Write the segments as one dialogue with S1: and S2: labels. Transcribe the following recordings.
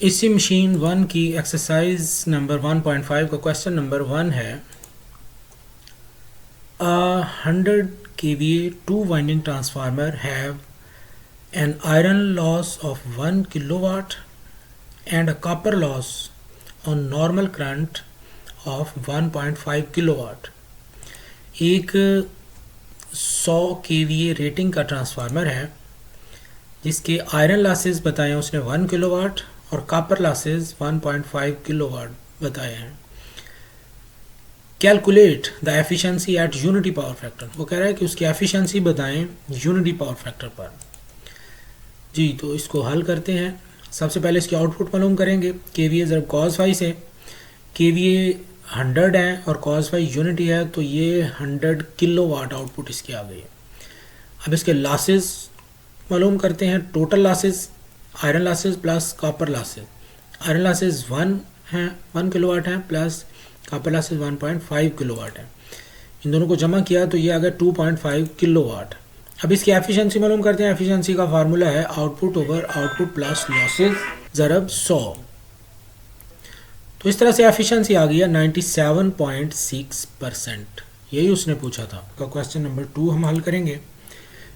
S1: इसी मशीन 1 की exercise number 1.5 का क्वेश्चन नंबर 1 है 100 kVA 2 winding transformer have an iron loss of 1 kilowatt and a copper loss on normal current of 1.5 kilowatt। एक 100 kVA rating का transformer है जिसके iron losses बताए हैं उसने 1 किलोवाट और कॉपर लॉसेस 1.5 किलोवाट बताए हैं। Calculate the efficiency eight unity power factor. वो कह रहा है कि उसकी एफिशिएंसी बताएं यूनिटी पावर फैक्टर पर। जी तो इसको हल करते हैं। सबसे पहले इसकी आउटपुट मालूम करेंगे। केवीए जब कॉस फाई से केवीए 100 है और कॉस फाई यूनिटी है तो ये 100 किलोवाट आउटपुट इसकी आ गई है। अब इसके लॉसेस मालूम करते हैं। Total losses iron losses plus copper losses. Iron losses 1 kilowatt है प्लस कॉपर लॉसेस 1.5 किलोवाट है। इन दोनों को जमा किया तो ये आ गया 2.5 किलोवाट। अब इसकी एफिशिएंसी मालूम करते हैं। एफिशिएंसी का फार्मूला है output over output plus losses ज़रब 100। तो इस तरह से एफिशिएंसी आ गई है 97.6%। यही उसने पूछा था। का क्वेश्चन नंबर 2 हम हल करेंगे।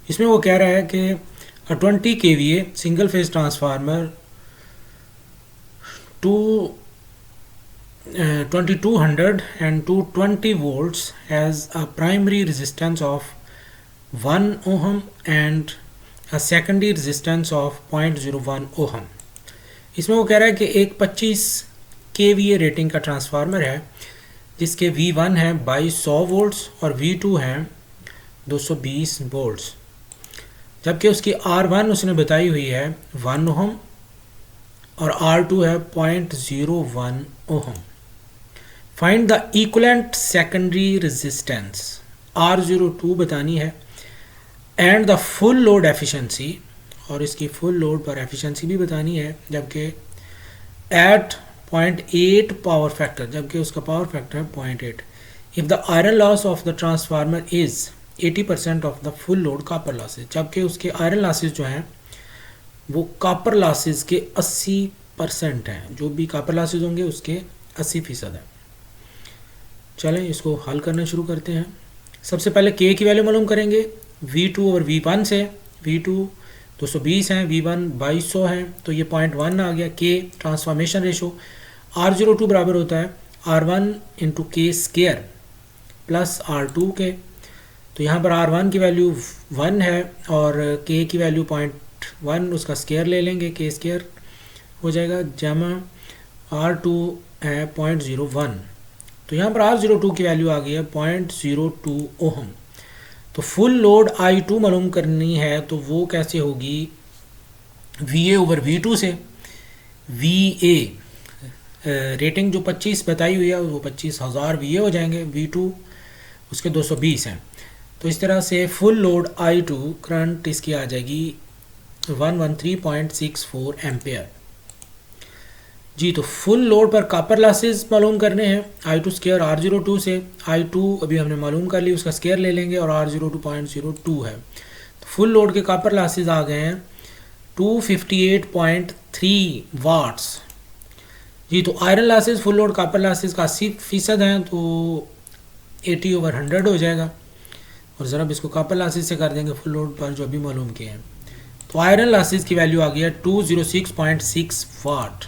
S1: इसमें वो कह रहा है कि 20 kVA single phase transformer 2200 and 220 volts has a primary resistance of 1 ohm and a secondary resistance of 0.01 ohm। इसमें वो कह रहा है कि एक 25 kVA रेटिंग का ट्रांसफार्मर है जिसके V1 है 2200 वोल्ट्स और V2 है 220 वोल्ट्स, जबकि उसकी R1 उसने बताई हुई है 1 ओहम और R2 है 0.01 ohm. Find the equivalent secondary resistance R02 बतानी है and the full load efficiency, और इसकी फुल लोड पर एफिशिएंसी भी बतानी है, जबकि एट 0.8 पावर फैक्टर, जबकि उसका पावर फैक्टर है 0.8। If the iron loss of the transformer is 80% of the full load copper losses, जबकि उसके आयरन लॉसेज जो हैं वो कॉपर लॉसेज के 80% हैं। जो भी कॉपर लॉसेज होंगे उसके 80% हैं। चलें इसको हल करना शुरू करते हैं। सबसे पहले के की वैल्यू मालूम करेंगे V2 ओवर V1 से। V2 220 है, V1 2200 है, तो ये 0.1 आ गया। के ट्रांसफॉर्मेशन रेशो R02 बराबर होता है R1 इंटू के स्केयर प्लस R2 के। तो यहाँ पर R1 की वैल्यू 1 है और K की वैल्यू 0.1, उसका स्केयर ले लेंगे, K स्केयर हो जाएगा जमा R2 है 0.01। तो यहाँ पर R02 की वैल्यू आ गई है 0.02 ओहम। तो फुल लोड I2 मालूम करनी है तो वो कैसे होगी VA ओवर V2 से। VA रेटिंग जो 25 बताई हुई है वो 25,000 VA हो जाएंगे, V2 उसके 220 हैं। तो इस तरह से फुल लोड I2 करंट इसकी आ जाएगी 113.64 एम्पेयर। जी तो फुल लोड पर कॉपर लॉसेस मालूम करने हैं I2 स्केयर R02 से। I2 अभी हमने मालूम कर ली, उसका स्केयर ले लेंगे और R02 0.02 है। तो फुल लोड के कॉपर लॉसेस आ गए हैं 258.3 वाट्स। जी तो iron losses full load copper losses का 80% हैं, तो 80 ओवर 100 हो जाएगा और ज़रा इसको कॉपर लॉसेस से कर देंगे फुल लोड पर जो अभी मालूम किए हैं। तो आयरन लॉसेस की वैल्यू आ गई है 206.6 वाट।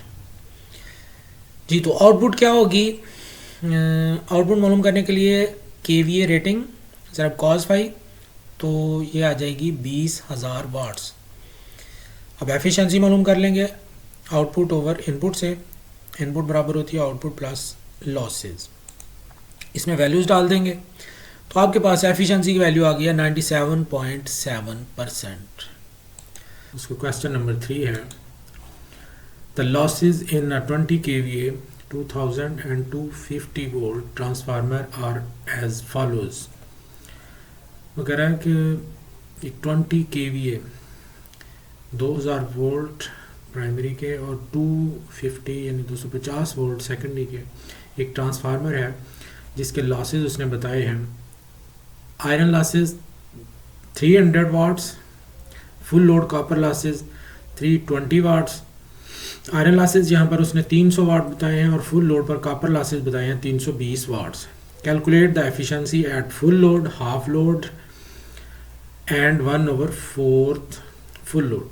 S1: जी तो आउटपुट क्या होगी? आउटपुट मालूम करने के लिए केवीए रेटिंग ज़रा कॉस फाई, तो ये आ जाएगी 20,000 वाट्स। अब एफिशिएंसी मालूम कर लेंगे आउटपुट ओवर इनपुट से। इनपुट बराबर होती है आउटपुट प्लस लॉसेस। इसमें वैल्यूज़ डाल देंगे तो आपके पास एफिशिएंसी की वैल्यू आ गई है 97.7%। उसको क्वेश्चन नंबर 3 है the losses in 20 kVA 2000 and 250 volt transformer are as follows. वो कह रहा है कि एक 20 kVA 2000 वोल्ट प्राइमरी के और 250 यानी 250 वोल्ट सेकेंडरी के एक ट्रांसफार्मर है जिसके लॉसेज उसने बताए हैं। Iron losses 300 watts, full load copper losses 320 watts iron losses यहाँ पर उसने 300 वाट बताए हैं और फुल लोड पर कॉपर लॉसेज बताए हैं 320 watts. Calculate the efficiency at full load, half load and 1/4 full load.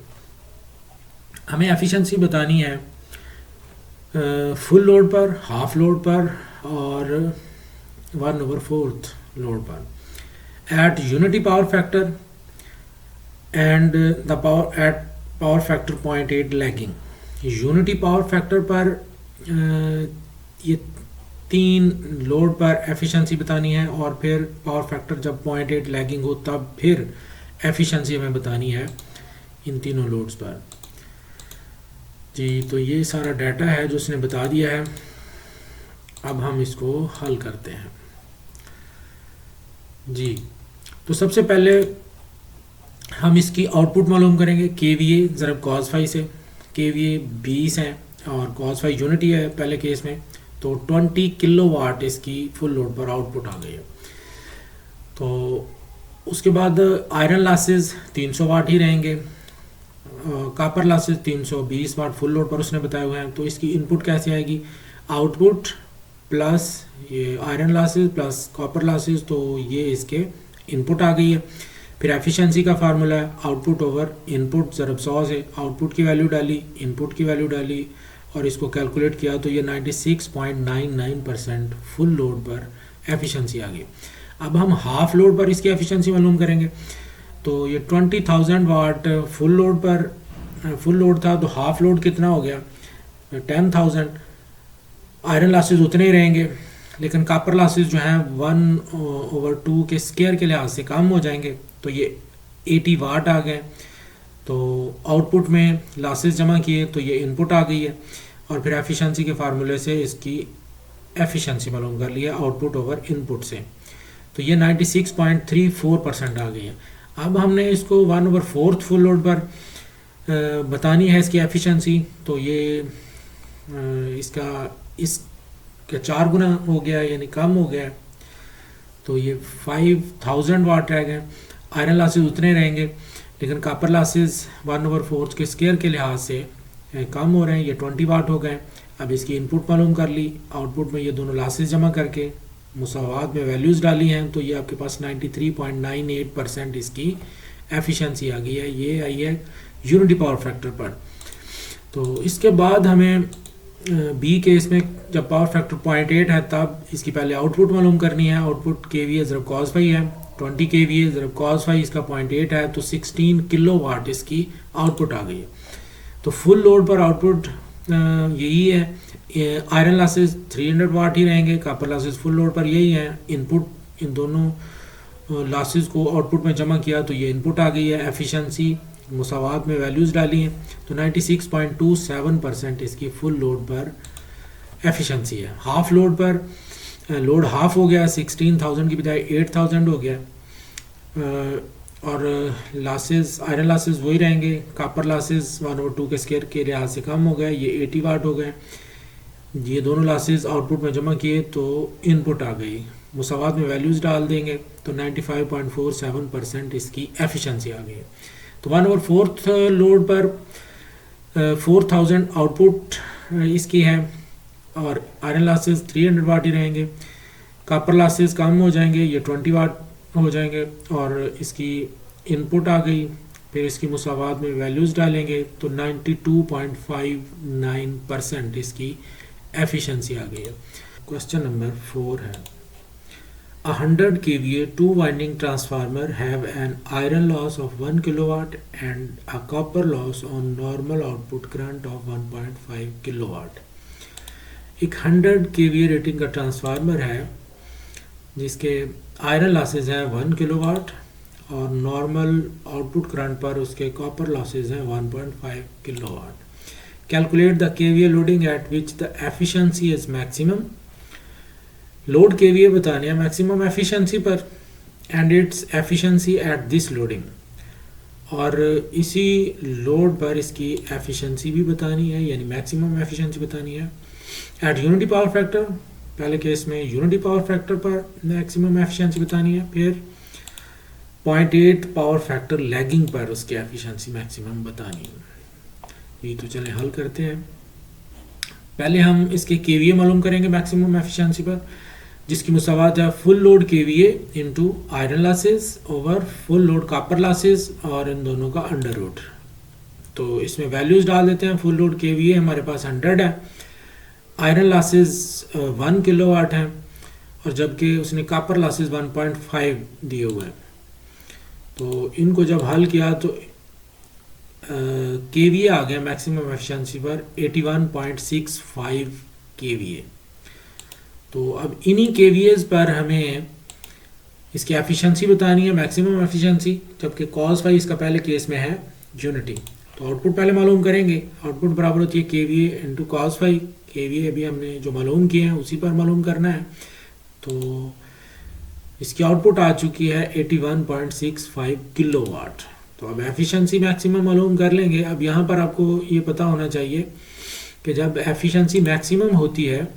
S1: हमें एफिशिएंसी बतानी है फुल लोड पर, हाफ लोड पर और 1/4 लोड पर at unity power factor and the power at power factor 0.8 lagging. Unity power factor पर ये 3 load पर एफिशिएंसी बतानी है और फिर पावर फैक्टर जब 0.8 लैगिंग हो तब फिर एफिशिएंसी हमें बतानी है इन तीनों लोड्स पर। जी, तो ये सारा डाटा है जो उसने बता दिया है। अब हम इसको हल करते हैं। जी, तो सबसे पहले हम इसकी आउटपुट मालूम करेंगे। केवीए ज़रब कॉस फाई से, केवीए 20 है और कॉस फाई यूनिटी है पहले केस में, तो 20 किलोवाट इसकी फुल लोड पर आउटपुट आ गई है। तो उसके बाद आयरन लॉसेस 300 वाट ही रहेंगे, कॉपर लॉसेस 320 वाट फुल लोड पर उसने बताए हुए हैं। तो इसकी इनपुट कैसे आएगी, आउटपुट प्लस ये iron losses plus copper losses, तो ये इसके इनपुट आ गई है। फिर एफिशिएंसी का फार्मूला है आउटपुट ओवर इनपुट ज़रब 100 से, आउटपुट की वैल्यू डाली, इनपुट की वैल्यू डाली और इसको कैलकुलेट किया तो ये 96.99% फुल लोड पर एफिशिएंसी आ गई। अब हम हाफ लोड पर इसकी एफिशिएंसी मालूम करेंगे। तो ये 20,000 वाट फुल लोड पर फुल लोड था, तो हाफ लोड कितना हो गया 10,000। आयरन लॉसेस उतने ही रहेंगे, लेकिन कॉपर लॉसेस जो हैं 1/2 के स्क्वायर के लिहाज से कम हो जाएंगे, तो ये 80 वाट आ गए। तो आउटपुट में लॉसेस जमा किए तो ये इनपुट आ गई है और फिर एफिशिएंसी के फार्मूले से इसकी एफिशिएंसी मालूम कर लिया आउटपुट ओवर इनपुट से, तो ये 96.34% आ गई है। अब हमने इसको 1/4 फुल लोड पर बतानी है इसकी एफिशिएंसी, तो ये इसका 4 गुना हो गया, यानी कम हो गया। तो ये 5000 वाट रह गए। आयरन लॉसेस उतने रहेंगे, लेकिन कॉपर लॉसेस 1/4 के स्क्वायर के लिहाज से कम हो रहे हैं, ये 20 वाट हो गए। अब इसकी इनपुट मालूम कर ली, आउटपुट में ये दोनों लॉसेस जमा करके मुसावात में वैल्यूज़ डाली हैं, तो ये आपके पास 93.98% इसकी एफिशिएंसी आ गई है। ये आई है यूनिटी पावर फैक्टर पर। तो इसके बाद हमें बी केस में जब पावर फैक्टर 0.8 है तब इसकी पहले आउटपुट मालूम करनी है। आउटपुट केवीए ज़रब कॉस फाई है, 20 केवीए ज़रब कॉस फाई, इसका 0.8 है, तो 16 किलोवाट इसकी आउटपुट आ गई है। तो फुल लोड पर आउटपुट यही है। आयरन लॉसेस 300 वाट ही रहेंगे, कॉपर लॉसेस फुल लोड पर यही है। इनपुट इन दोनों लॉसेस को आउटपुट में जमा किया तो ये इनपुट आ गई है। एफिशिएंसी मुसावात में वैल्यूज़ डाली हैं, तो 96.27% इसकी फुल लोड पर एफिशिएंसी है। हाफ लोड पर लोड हाफ हो गया, 16,000 की बजाय 8,000 हो गया। और लॉसेस आयरन लॉसेस वही रहेंगे, कॉपर लॉसेस 1/2 के स्क्वायर के लिहाज से कम हो गए, ये 80 वाट हो गए। ये दोनों लॉसेस आउटपुट में जमा किए तो इनपुट आ गई, मुसावात में वैल्यूज़ डाल देंगे तो 95.47% इसकी एफिशिएंसी आ गई। तो 1/4 लोड पर 4000 आउटपुट इसकी है और आयरन लॉसेस 300 वाट ही रहेंगे। कॉपर लॉसेस कम हो जाएंगे, ये 20 वाट हो जाएंगे और इसकी इनपुट आ गई। फिर इसकी मुसावात में वैल्यूज़ डालेंगे तो 92.59% इसकी एफिशिएंसी आ गई है। क्वेश्चन नंबर 4 है, 100 kVA 2-winding transformer have an iron loss of 1 kilowatt and a copper loss on normal output current of 1.5 kilowatt। एक 100 kVA रेटिंग का ट्रांसफार्मर है जिसके आयरन लॉसेस हैं 1 किलोवाट और नॉर्मल आउटपुट करंट पर उसके कॉपर लॉसेस हैं 1.5 kilowatt. Calculate the KVA loading eight which the efficiency is maximum. Load KVA बताने हैं मैक्सिमम एफिशिएंसी पर and its efficiency at this loading, और इसी लोड पर इसकी एफिशिएंसी भी बतानी है, यानी मैक्सिमम एफिशिएंसी बतानी है। एट यूनिटी पावर फैक्टर, पहले केस में यूनिटी पावर फैक्टर पर मैक्सिमम एफिशिएंसी बतानी है, फिर 0.8 पावर फैक्टर लैगिंग पर उसकी एफिशिएंसी मैक्सिमम बतानी है। ये तो चलें हल करते हैं। पहले हम इसके केवीए मालूम करेंगे मैक्सिमम एफिशिएंसी पर, जिसकी मुसावात है full load KVA into iron losses over full load copper losses, और इन दोनों का अंडर रूट। तो इसमें वैल्यूज डाल देते हैं। फुल लोड केवीए हमारे पास 100 है, आयरन लॉसेस 1 किलोवाट हैं, और जबकि उसने कॉपर लॉसेस 1.5 दिए हुए हैं। तो इनको जब हल किया तो केवीए आ गया मैक्सिमम एफिशिएंसी पर 81.65 केवीए। तो अब इन्हीं केवीएज पर हमें इसकी एफिशिएंसी बतानी है, मैक्सिमम एफिशिएंसी, जबकि कॉस फाई इसका पहले केस में है यूनिटी। तो आउटपुट पहले मालूम करेंगे। आउटपुट बराबर होती है KVA into cos phi. KVA अभी हमने जो मालूम किए हैं उसी पर मालूम करना है। तो इसकी आउटपुट आ चुकी है 81.65 किलोवाट। तो अब एफिशिएंसी मैक्सिमम मालूम कर लेंगे। अब यहाँ पर आपको ये पता होना चाहिए कि जब एफिशिएंसी मैक्सिमम होती है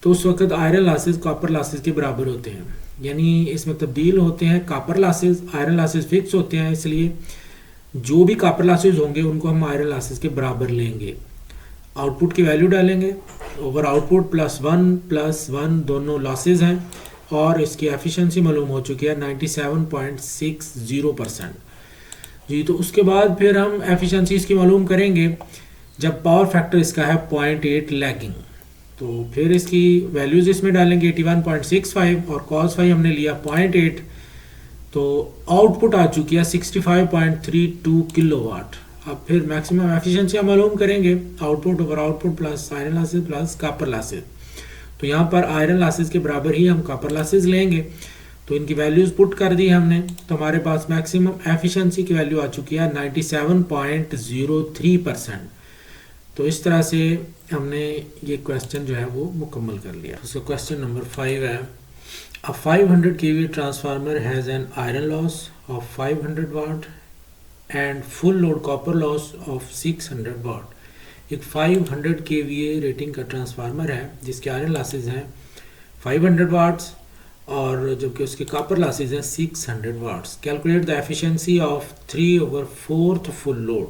S1: तो उस वक्त आयरन लॉसेस कॉपर लॉसेस के बराबर होते हैं, यानी इसमें तब्दील होते हैं copper losses. Iron losses fix होते हैं, इसलिए जो भी कॉपर लॉसेस होंगे उनको हम आयरन लॉसेस के बराबर लेंगे। आउटपुट की वैल्यू डालेंगे, ओवर आउटपुट +1 दोनों लॉसेज हैं, और इसकी एफिशिएंसी मालूम हो चुकी है 97.60%। जी, तो उसके बाद फिर हम एफिशिएंसी इसकी मालूम करेंगे जब पावर फैक्टर इसका है 0.8 लैगिंग। तो फिर इसकी वैल्यूज इसमें डालेंगे 81.65, और कॉस फाई हमने लिया 0.8। तो आउटपुट आ चुकी है 65.32 किलोवाट। अब फिर मैक्सिमम एफिशिएंसी हम मालूम करेंगे, output over output plus iron losses plus copper losses. तो यहाँ पर आयरन लॉसेज के बराबर ही हम कॉपर लॉसेज लेंगे। तो इनकी वैल्यूज पुट कर दी हमने, तो हमारे पास मैक्सिमम एफिशिएंसी की वैल्यू आ चुकी है 97.03%। तो इस तरह से हमने ये क्वेश्चन जो है वो मुकम्मल कर लिया। उसका क्वेश्चन नंबर 5 है, a 500 kVA transformer has an iron loss of 500 watt and full load copper loss of 600 watt. एक 500 kVA रेटिंग का ट्रांसफार्मर है जिसके आयरन लॉसेज हैं 500 वाट्स, और जबकि उसके कॉपर लॉसेज हैं 600 watts. Calculate the efficiency of 3/4 full load.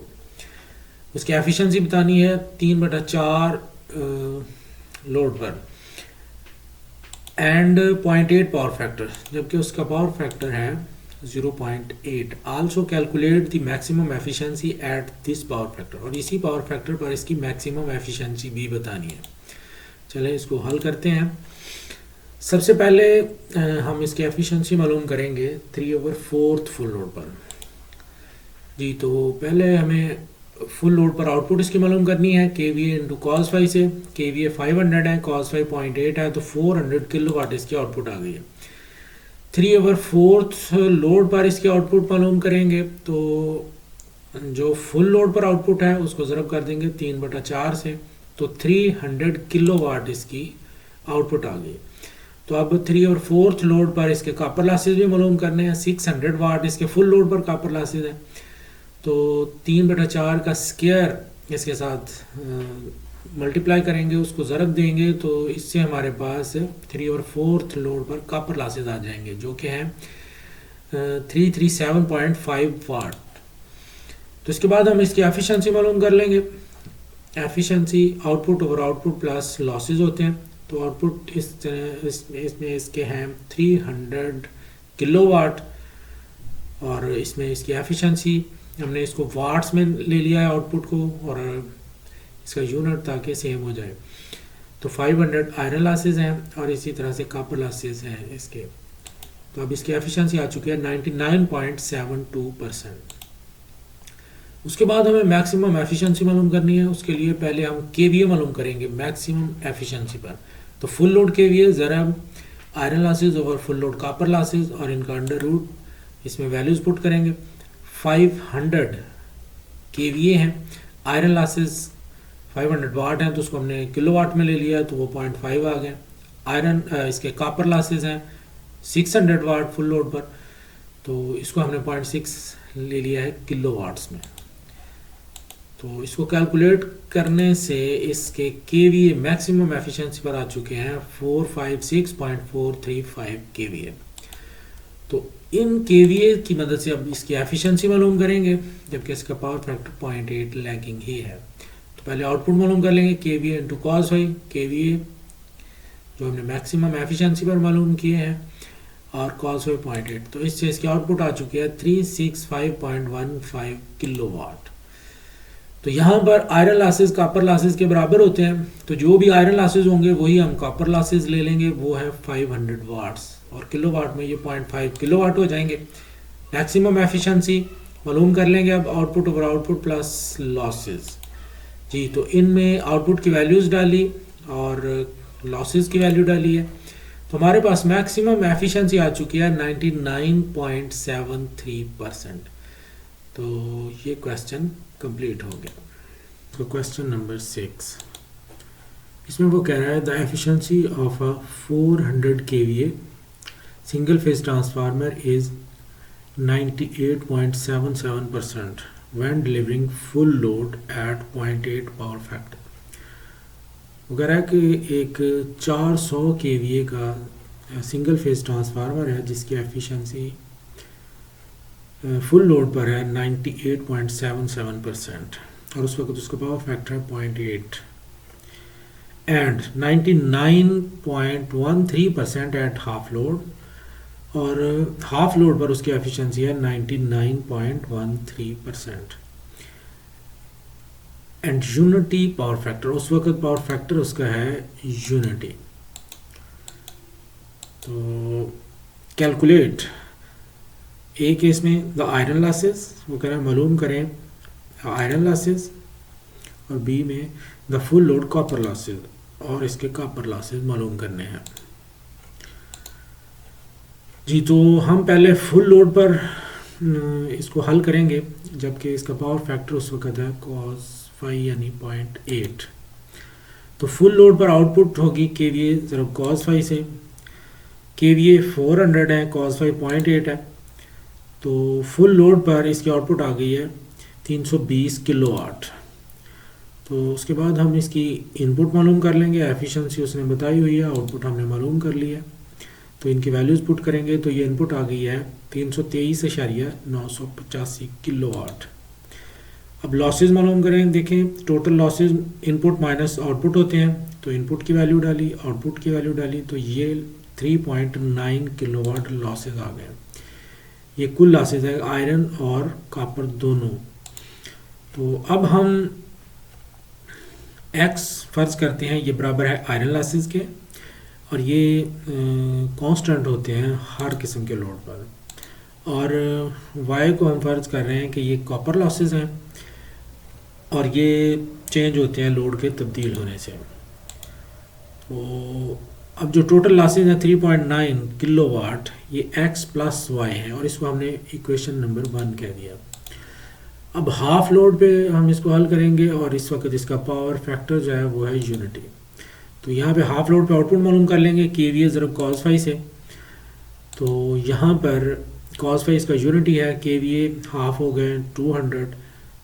S1: उसकी एफिशिएंसी बतानी है 3/4 लोड पर, एंड 0.8 पावर फैक्टर, जबकि उसका पावर फैक्टर है 0.8। Also calculate the maximum efficiency at this power factor, और इसी पावर फैक्टर पर इसकी मैक्सिमम एफिशिएंसी भी बतानी है। चलें इसको हल करते हैं। सबसे पहले हम इसकी एफिशिएंसी मालूम करेंगे 3/4 फुल लोड पर। जी, तो पहले हमें फुल लोड पर आउटपुट इसकी मालूम करनी है केवीए इंटू कॉस फाई से। केवीए 500 है, कॉस फाई 0.8 है, तो 400 किलोवाट इसकी आउटपुट आ गई है। 3/4 लोड पर इसकी आउटपुट मालूम करेंगे, तो जो फुल लोड पर आउटपुट है उसको ज़रब कर देंगे 3/4 से, तो 300 किलोवाट इसकी आउटपुट आ गई। तो अब 3/4 लोड पर इसके कॉपर लॉसेज भी मालूम करने हैं। 600 वाट इसके फुल लोड पर कॉपर लॉसेज हैं, तो 3/4 का स्क्वायर इसके साथ मल्टीप्लाई करेंगे, उसको ज़रब देंगे, तो इससे हमारे पास 3/4 लोड पर कॉपर लॉसेज आ जाएंगे, जो कि हैं 337.5 वाट। तो इसके बाद हम इसकी एफिशिएंसी मालूम कर लेंगे। Efficiency output over output plus losses होते हैं। तो आउटपुट इसमें इसके हैं 300 किलोवाट, और इसमें इसकी एफिशिएंसी हमने इसको वाट्स में ले लिया है आउटपुट को, और इसका यूनिट ताकि सेम हो जाए। तो 500 आयरन लॉसेज हैं, और इसी तरह से कॉपर लॉसेज हैं इसके। तो अब इसकी एफिशिएंसी आ चुकी है 99.72%। उसके बाद हमें मैक्सिमम एफिशिएंसी मालूम करनी है। उसके लिए पहले हम केवीए मालूम करेंगे मैक्सिमम एफिशिएंसी पर। तो फुल लोड केवीए ज़रब iron losses over full load copper losses, और इनका अंडर रूट, इसमें वैल्यूज़ पुट करेंगे। 500 केवीए हैं, आयरन लॉसेज 500 वाट हैं, तो उसको हमने किलोवाट में ले लिया, तो वो 0.5 आ गए। आयरन इसके कॉपर लॉसेज हैं 600 वाट फुल लोड पर, तो इसको हमने 0.6 ले लिया है किलोवाट्स में। तो इसको कैलकुलेट करने से इसके केवीए मैक्सिमम एफिशिएंसी पर आ चुके हैं 456.435 केवीए। तो इन केवीए की मदद से अब इसकी एफिशिएंसी मालूम करेंगे, जबकि इसका पावर फैक्टर 0.8 लैगिंग ही है। तो पहले आउटपुट मालूम कर लेंगे K V A into cos phi, K V A जो हमने मैक्सिमम एफिशिएंसी पर मालूम किए हैं और कॉस वाई 0.8, तो इससे इसकी आउटपुट आ चुकी है 365.15 किलो वाट। तो यहाँ पर आयरन लॉसेस कॉपर लॉसेस के बराबर होते हैं, तो जो भी आयरन लॉसेस होंगे वही हम कॉपर लॉसेस ले लेंगे, वो है 500 वाट्स और किलो वाट में ये 0.5 किलो वाट हो जाएंगे। मैक्सिमम एफिशिएंसी मालूम कर लेंगे अब, output over output plus losses जी। तो इनमें आउटपुट की वैल्यूज़ डाली और लॉसेस की वैल्यू डाली है, तो हमारे पास मैक्सिमम एफिशिएंसी आ चुकी है 99.73%। तो ये क्वेश्चन कंप्लीट हो गया। तो क्वेश्चन नंबर 6, इसमें वो कह रहा है the efficiency of a 400 kVA single phase transformer is 98.77% when delivering full load at 0.8 power factor. वो कह रहा है कि एक 400 kVA का सिंगल फेज ट्रांसफार्मर है जिसकी एफिशिएंसी फुल लोड पर है 98.77% और उस वक्त उसका पावर फैक्टर है 0.8 एंड 99.13% एट हाफ लोड, और हाफ लोड पर उसकी एफिशिएंसी है 99.13%। एंड यूनिटी पावर फैक्टर, उस वक्त पावर फैक्टर उसका है यूनिटी। तो कैलकुलेट ए केस में द आयरन लॉसेस, वो कह रहे हैं मालूम करें आयरन लॉसेस, और बी में the full load copper losses, और इसके कॉपर लॉसेस मालूम करने हैं जी। तो हम पहले फुल लोड पर इसको हल करेंगे, जबकि इसका पावर फैक्टर उस वक्त है cos फाई यानी 0.8। तो फुल लोड पर आउटपुट होगी के वी ए ज़रा cos फाई से, के वी ए 400 है, cos फाई 0.8 है, तो फुल लोड पर इसकी आउटपुट आ गई है 320 किलो वाट। तो उसके बाद हम इसकी इनपुट मालूम कर लेंगे, एफिशिएंसी उसने बताई हुई है, आउटपुट हमने मालूम कर लिया। तो इनकी वैल्यूज़ पुट करेंगे तो ये इनपुट आ गई है 323.985 किलो वाट। अब लॉसेस मालूम करें, देखें total losses input minus output होते हैं, तो इनपुट की वैल्यू डाली, आउटपुट की वैल्यू डाली, तो ये 3.9 किलो वाट लॉसेज आ गए। ये कुल लॉसेज है आयरन और कॉपर दोनों। तो अब हम x फर्ज करते हैं ये बराबर है आयरन लॉसेज के, और ये कांस्टेंट होते हैं हर किस्म के लोड पर, और y को हम फर्ज कर रहे हैं कि ये कॉपर लॉसेज हैं और ये चेंज होते हैं लोड के तब्दील होने से। तो अब जो टोटल लॉसेज है 3.9 किलो वाट, ये x प्लस वाई है, और इसको हमने इक्वेशन नंबर 1 कह दिया। अब हाफ लोड पे हम इसको हल करेंगे, और इस वक्त इसका पावर फैक्टर जो है वो है यूनिटी। तो यहाँ पे हाफ लोड पे आउटपुट मालूम कर लेंगे के वी ए ज़रा cos फाई से। तो यहाँ पर cos फाई इसका यूनिटी है, के वी ए हाफ हो गए 200,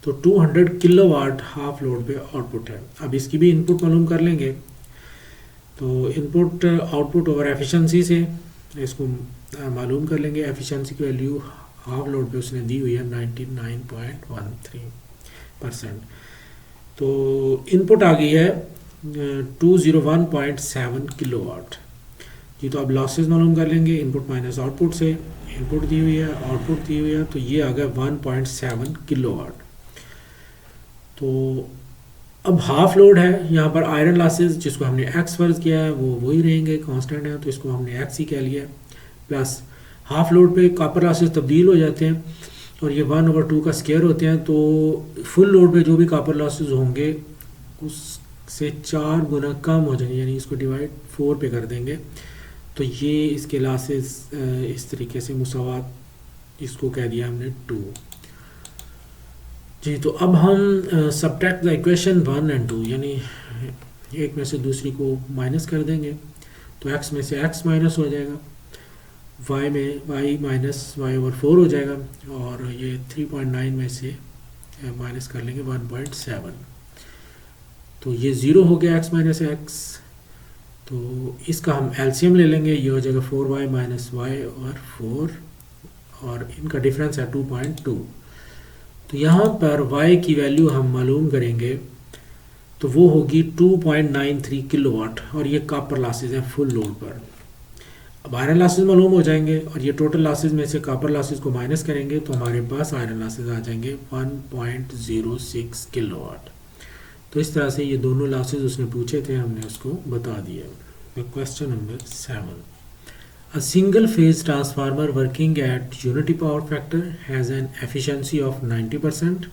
S1: तो 200 किलो वाट हाफ लोड पे आउटपुट है। अब इसकी भी इनपुट मालूम कर लेंगे, तो इनपुट आउटपुट ओवर एफिशिएंसी से इसको मालूम कर लेंगे। एफिशिएंसी की वैल्यू हाफ लोड पे उसने दी हुई है 99.13%। तो इनपुट आ गई है 201.7 किलो वाट जी। तो अब लॉसेस मालूम कर लेंगे, इनपुट माइनस आउटपुट से, इनपुट दी हुई है, आउटपुट दी हुई है, तो ये आ गया 1.7 किलो वाट। तो अब हाफ लोड है, यहाँ पर आयरन लॉसेस जिसको हमने x फर्ज किया है वो वही रहेंगे, कांस्टेंट है, तो इसको हमने x ही कह लिया, प्लस हाफ लोड पे कॉपर लॉसेस तब्दील हो जाते हैं और ये 1/2 का स्क्वायर होते हैं। तो फुल लोड पे जो भी कॉपर लॉसेस होंगे उससे 4 गुना कम हो जाएंगे, यानी इसको डिवाइड 4 पे कर देंगे, तो ये इसके लॉसेस इस तरीके से मुसावात, इसको कह दिया हमने 2 जी। तो अब हम सब्ट्रैक्ट द इक्वेशन 1 और 2, यानी एक में से दूसरी को माइनस कर देंगे, तो x में से x माइनस हो जाएगा, y में y माइनस y ओवर 4 हो जाएगा, और ये 3.9 में से माइनस कर लेंगे 1.7, तो ये 0 हो गया x माइनस x। तो इसका हम एलसीएम ले लेंगे, ये हो जाएगा 4y माइनस y ओवर 4, और इनका डिफरेंस है 2.2। तो यहाँ पर y की वैल्यू हम मालूम करेंगे तो वो होगी 2.93 किलोवाट, और ये कॉपर लॉसेस है फुल लोड पर। अब आयरन लॉसेस मालूम हो जाएंगे और ये टोटल लॉसेस में से कॉपर लॉसेस को माइनस करेंगे तो हमारे पास आयरन लॉसेस आ जाएंगे 1.06 किलोवाट। तो इस तरह से ये दोनों लॉसेस उसने पूछे थे, हमने उसको बता दिया। Question number 7, a single phase transformer working at unity power factor has an efficiency of 90%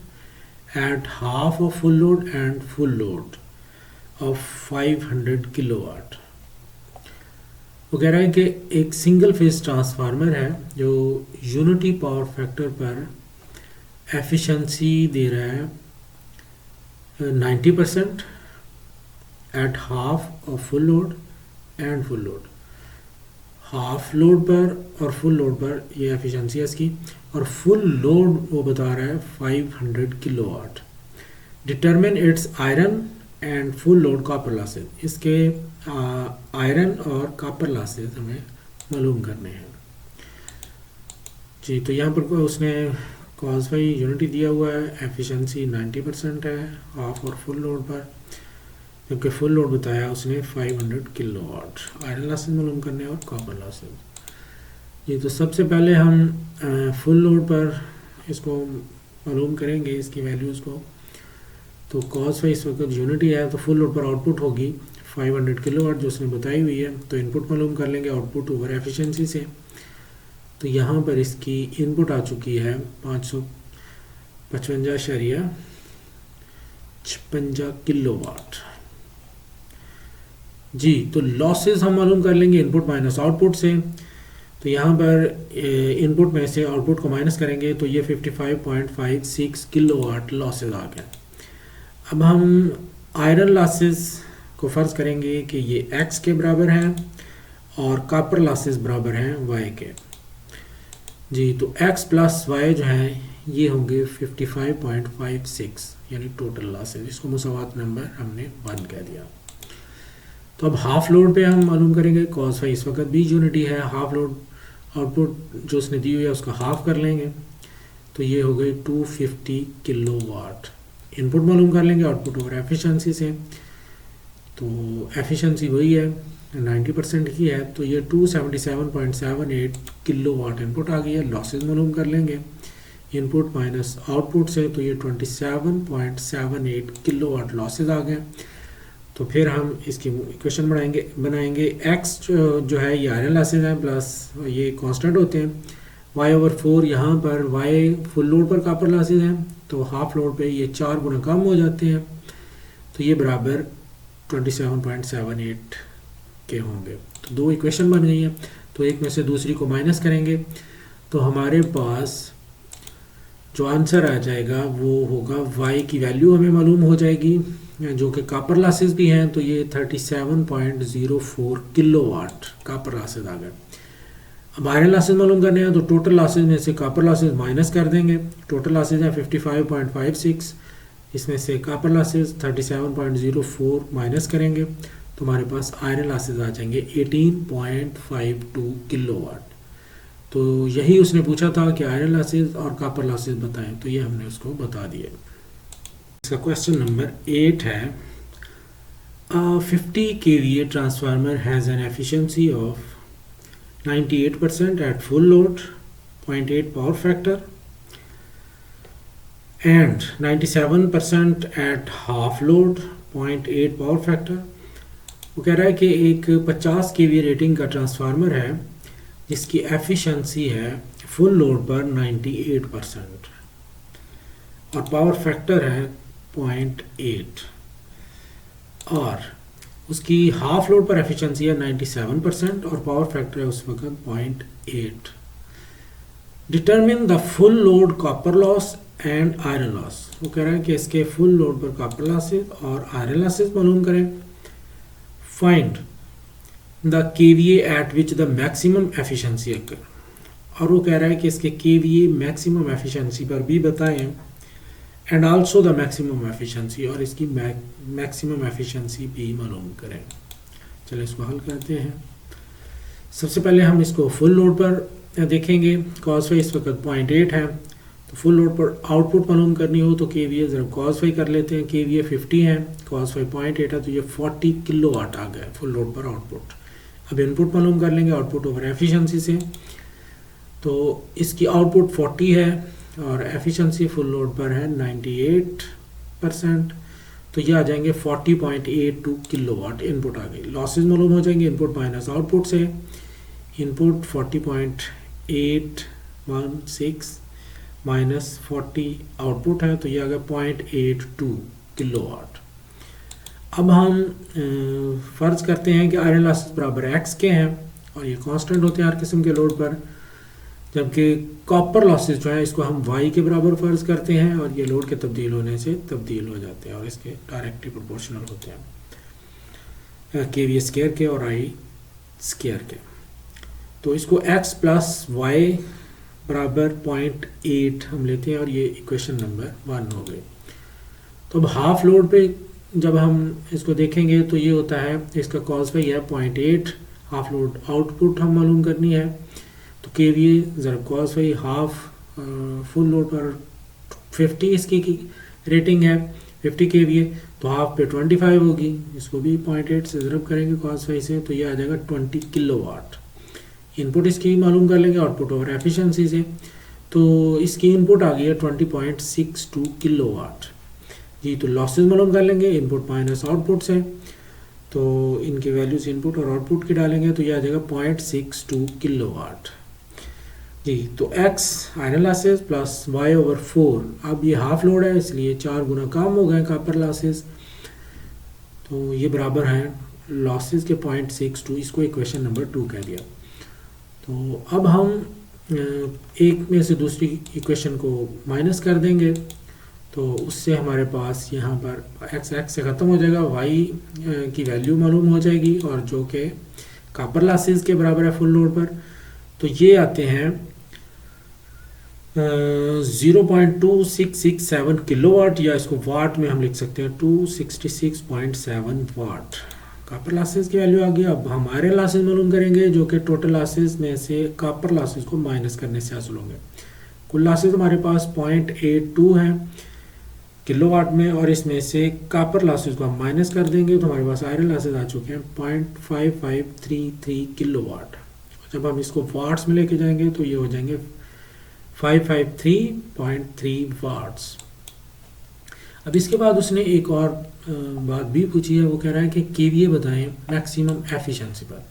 S1: at half of full load and full load of 500 kilowatt. वो कह रहा है कि एक सिंगल फेज ट्रांसफार्मर है जो यूनिटी पावर फैक्टर पर efficiency दे रहा है 90% at half of full load and full load. Half load पर और फुल लोड पर ये एफिशिएंसी है इसकी, और फुल लोड वो बता रहा है 500 kilowatt. Determine it's iron and full load copper losses. इसके आयरन और कॉपर लॉसेस हमें मालूम करने हैं जी। तो यहाँ पर उसने कॉस बाई यूनिटी दिया हुआ है, एफिशिएंसी 90% है हाफ और फुल लोड पर, क्योंकि फुल लोड बताया उसने 500 किलोवाट। आयरन लॉसेस मालूम करने और कॉपर लॉसेस जी। तो सबसे पहले हम फुल लोड पर इसको मालूम करेंगे, इसकी वैल्यूज़ को। तो कॉस बाई इस वक्त यूनिटी है तो फुल लोड पर आउटपुट होगी 500 किलोवाट जो उसने बताई हुई है। तो इनपुट मालूम कर लेंगे आउटपुट ओवर एफिशिएंसी से। तो यहाँ पर इसकी इनपुट आ चुकी है 555.56 किलोवाट जी। तो लॉसेस हम मालूम कर लेंगे इनपुट माइनस आउटपुट से। तो यहाँ पर इनपुट में से आउटपुट को माइनस करेंगे तो ये 55.56 किलोवाट लॉसेस आ गए। अब हम आयरन लॉसेस को फ़र्ज़ करेंगे कि ये x के बराबर हैं और कॉपर लॉसेस बराबर हैं y के जी। तो x प्लस y जो है ये होंगे 55.56 यानी टोटल लॉसेस। इसको मुसावात नंबर हमने 1 कह दिया। तो अब हाफ लोड पे हम मालूम करेंगे। कॉस फाई इस वक्त भी यूनिटी है, हाफ लोड आउटपुट जो उसने दी हुई है उसका हाफ कर लेंगे तो ये हो गई 250 किलोवाट। इनपुट मालूम कर लेंगे आउटपुट ओवर एफिशिएंसी से। तो एफिशिएंसी वही है 90% की है, तो ये 277.78 किलोवाट इनपुट आ गई है। लॉसेस मालूम कर लेंगे इनपुट माइनस आउटपुट से, तो ये 27.78 किलोवाट लॉसेस आ गए। तो फिर हम इसकी इक्वेशन बनाएंगे x जो है ये आयरन लॉसेस हैं प्लस ये कांस्टेंट होते हैं, y/4 यहाँ पर y फुल लोड पर कॉपर लॉसेस हैं तो हाफ लोड पे ये 4 गुना कम हो जाते हैं, तो ये बराबर 27.78 के होंगे। तो दो इक्वेशन बन गई हैं, तो एक में से दूसरी को माइनस करेंगे तो हमारे पास जो आंसर आ जाएगा वो होगा y की वैल्यू हमें मालूम हो जाएगी जो कि कॉपर लॉसेस भी हैं। तो ये 37.04 किलोवाट कॉपर लॉसेस आ गए। अब आयरन लॉसेस मालूम करने हैं तो टोटल लॉसेस में से कॉपर लॉसेस माइनस कर देंगे। टोटल लॉसेस हैं 55.56, इसमें से कॉपर लॉसेस 37.04 माइनस करेंगे तो हमारे पास आयरन लॉसेस आ जाएंगे 18.52 किलोवाट। तो यही उसने पूछा था कि आयरन लॉसेस और कॉपर लॉसेस बताएं, तो ये हमने उसको बता दिए। इसका क्वेश्चन नंबर 8 है, 50 kVA transformer has N efficiency of 98% at full load, 0.8 power factor, and 97% at half load, 0.8 power factor। वो कह रहा है कि एक 50 kVA रेटिंग का ट्रांसफार्मर है जिसकी एफिशिएंसी है फुल लोड पर 98% और पावर फैक्टर है 0.8 और उसकी हाफ लोड पर एफिशिएंसी है 97% और पावर फैक्टर है उस वक्त 0.8। Determine the full load copper loss and iron loss. वो कह रहा है कि इसके फुल लोड पर कॉपर लॉसेस और आयरन लॉसेस मालूम करें। Find the kVA at which the maximum efficiency occur. और वो कह रहा है कि इसके केवीए मैक्सिमम एफिशिएंसी पर भी बताएं and also the maximum efficiency, और इसकी मैक्सिमम एफिशिएंसी भी मालूम करें। चलिए इसको हल करते हैं। सबसे पहले हम इसको फुल लोड पर देखेंगे। कॉस फाई इस वक्त 0.8 है तो फुल लोड पर आउटपुट मालूम करनी हो तो KVA ज़रा cos फाई कर लेते हैं। KVA 50 है, cos फाई 0.8 है, तो ये 40 किलो वाट आ गया फुल लोड पर आउटपुट। अब इनपुट मालूम कर लेंगे आउटपुट ओवर एफिशिएंसी से। तो इसकी आउटपुट 40 है और एफिशिएंसी फुल लोड पर है 98%, तो ये आ जाएंगे 40.82 किलो वाट इनपुट आ गई। लॉसेज मालूम हो जाएंगे इनपुट माइनस आउटपुट से। इनपुट 40.816 माइनस 40 आउटपुट है, तो ये आ गया 0.82 किलो वाट। अब हम फ़र्ज़ करते हैं कि आयरन लॉसेस बराबर एक्स के हैं और ये कांस्टेंट होते हैं हर किस्म के लोड पर, जबकि कॉपर लॉसेस जो है इसको हम वाई के बराबर फ़र्ज़ करते हैं और ये लोड के तब्दील होने से तब्दील हो जाते हैं और इसके डायरेक्टली प्रोपोर्शनल होते हैं KVA स्क्वायर के और आई स्क्वायर के। तो इसको x प्लस वाई बराबर 0.8 हम लेते हैं और ये इक्वेशन नंबर 1 हो गई। तो अब हाफ लोड पे जब हम इसको देखेंगे तो ये होता है, इसका कॉस फाई है 0.8, हाफ लोड आउटपुट हम मालूम करनी है। तो KVA ज़रा cos phi half full load पर 50 इसकी की रेटिंग है 50 KVA, तो हाफ पे 25 होगी, इसको भी 0.8 से ज़रब करेंगे कॉस फाई से, तो ये आ जाएगा 20 किलो वाट। इनपुट इसकी मालूम कर लेंगे आउटपुट ओवर एफिशिएंसी से। तो इसकी इनपुट आ गई है 20.62 किलो वाट जी। तो लॉसेज मालूम कर लेंगे इनपुट माइनस आउटपुट से। तो इनकी वैल्यूज इनपुट और आउटपुट की डालेंगे तो ये आ जाएगा 0.62 किलो वाट जी। तो x iron losses plus y over 4, अब ये हाफ लोड है इसलिए 4 गुना कम हो गए कॉपर लॉसेज, तो ये बराबर है लॉसेज के 0.62, इसको इक्वेशन नंबर 2 कह दिया। तो अब हम एक में से दूसरी इक्वेशन को माइनस कर देंगे, तो उससे हमारे पास यहाँ पर x से ख़त्म हो जाएगा, y की वैल्यू मालूम हो जाएगी और जो कि कॉपर लॉसेज के बराबर है फुल लोड पर। तो ये आते हैं 0.2667 किलोवाट, या इसको वाट में हम लिख सकते हैं 266.7 वाट कॉपर लॉसेज की वैल्यू आ गई। अब हम आयरन लॉसेज मालूम करेंगे जो कि टोटल लॉसेज में से कॉपर लॉसेज को माइनस करने से हासिल होंगे। कुल लॉसेज हमारे पास 0.82 है किलोवाट में और इसमें से कॉपर लॉसेज को हम माइनस कर देंगे तो हमारे पास आयरन लॉसेज आ चुके हैं 0.5533 किलोवाट। जब हम इसको वाट्स में लेके जाएंगे तो ये हो जाएंगे 553.3 वाट्स। अब इसके बाद उसने एक और बात भी पूछी है, वो कह रहा है कि KVA बताएं मैक्सिमम एफिशिएंसी पर।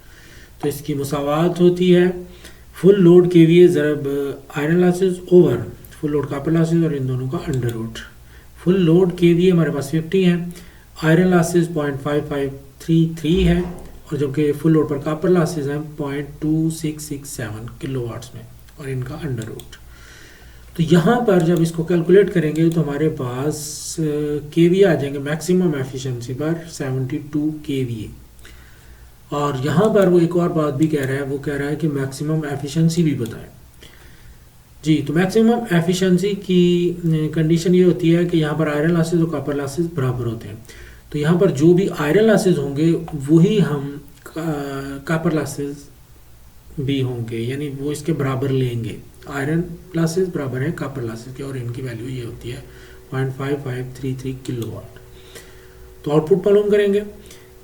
S1: तो इसकी मुसावात होती है फुल लोड KVA ज़रब iron losses over full load copper losses और इन दोनों का under root. Full load KVA हमारे पास 50 है, आयरन लॉसेज 0.5533 है और जबकि फुल लोड पर कॉपर लॉसेज हैं 0.2667 किलोवाट्स में और इनका अंडर रूट। तो यहाँ पर जब इसको कैलकुलेट करेंगे तो हमारे पास KVA आ जाएंगे मैक्सिमम एफिशिएंसी पर 72 KVA। और यहाँ पर वो एक और बात भी कह रहा है, वो कह रहा है कि मैक्सिमम एफिशिएंसी भी बताएं जी। तो मैक्सिमम एफिशिएंसी की कंडीशन ये होती है कि यहाँ पर आयरन लॉसेज और कॉपर लॉसेज बराबर होते हैं। तो यहाँ पर जो भी आयरन लॉसेज होंगे वही हम कॉपर लॉसेज भी होंगे, यानी वो इसके बराबर लेंगे। आयरन लॉसेज बराबर है कॉपर लॉसेज के और इनकी वैल्यू ये होती है 0.5533 किलोवाट। तो आउटपुट मालूम करेंगे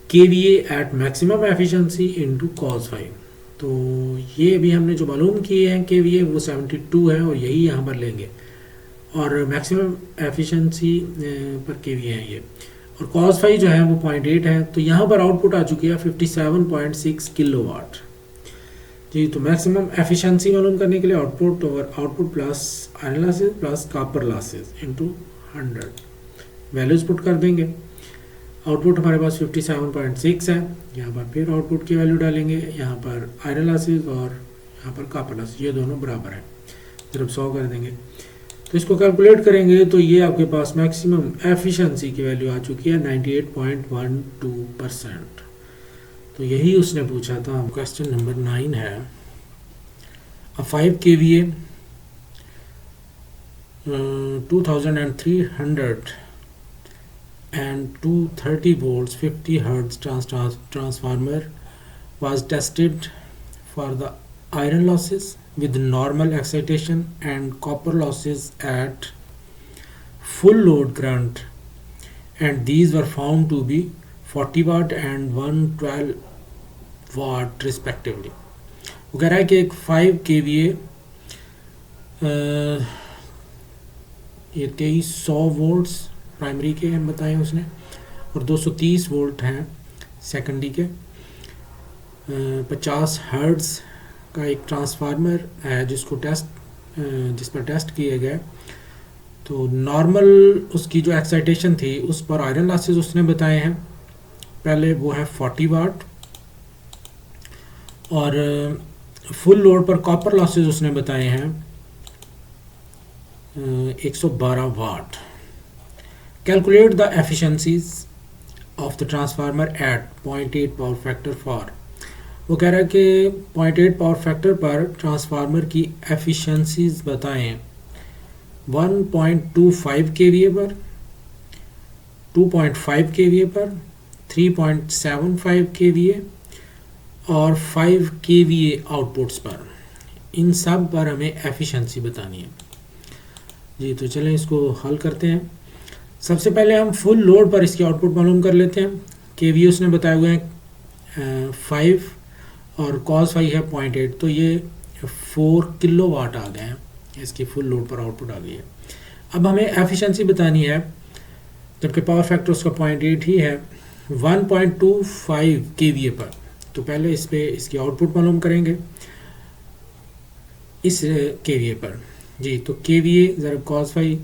S1: KVA at maximum efficiency into cos phi. तो ये भी हमने जो मालूम किए हैं KVA वो 72 है और यही यहाँ पर लेंगे और मैक्सिमम एफिशिएंसी पर KVA है ये, और cos फाई जो है वो 0.8 है। तो यहाँ पर आउटपुट आ चुकी है 57.6 किलोवाट जी। तो मैक्सिमम एफिशिएंसी मालूम करने के लिए output over output plus iron losses plus copper losses into 100 values put कर देंगे। आउटपुट हमारे पास 57.6 है, यहाँ पर फिर आउटपुट की वैल्यू डालेंगे, यहाँ पर आयरन लॉसेज और यहाँ पर कॉपर लॉसेज ये दोनों बराबर है, जब 100 कर देंगे तो इसको कैलकुलेट करेंगे तो ये आपके पास मैक्सिमम एफिशिएंसी की वैल्यू आ चुकी है 98.12%। तो यही उसने पूछा था। क्वेश्चन नंबर 9 है, अ 5 KVA 2300 and 230 volts 50 hertz transformer was tested for the iron losses with normal excitation and copper losses at full load current, and these were found to be 40 watt and 112 watt respectively. वो कह रहा है कि एक 5 kVA ये 2300 volts primary के हम बताए उसने, और 230 वोल्ट हैं सेकेंडरी के। 50 हर्ट्ज का एक ट्रांसफार्मर है जिस पर टेस्ट किए गए। तो नॉर्मल उसकी जो एक्साइटेशन थी उस पर आयरन लॉसेस उसने बताए हैं, पहले वो है 40 वाट, और फुल लोड पर कॉपर लॉसेस उसने बताए हैं 112 watt. Calculate the efficiencies of the transformer at 0.8 power factor for. वो कह रहा है कि 0.8 पावर फैक्टर पर ट्रांसफार्मर की एफिशिएंसीज बताएं 1.25 kVA पर, 2.5 kVA पर, 3.75 kVA और 5 kVA आउटपुट्स पर। इन सब पर हमें एफिशिएंसी बतानी है जी। तो चलें इसको हल करते हैं। सबसे पहले हम फुल लोड पर इसकी आउटपुट मालूम कर लेते हैं। kVA उसने बताए हुए हैं 5 और cos फाई है 0.8, तो ये 4 किलो वाट आ गए हैं, इसकी फुल लोड पर आउटपुट आ गई है। अब हमें एफिशिएंसी बतानी है, जबकि पावर फैक्टर उसका 0.8 ही है, 1.25 kVA पर। तो पहले इस पे इसकी आउटपुट मालूम करेंगे इस kVA पर जी। तो kVA ज़रा cos फाई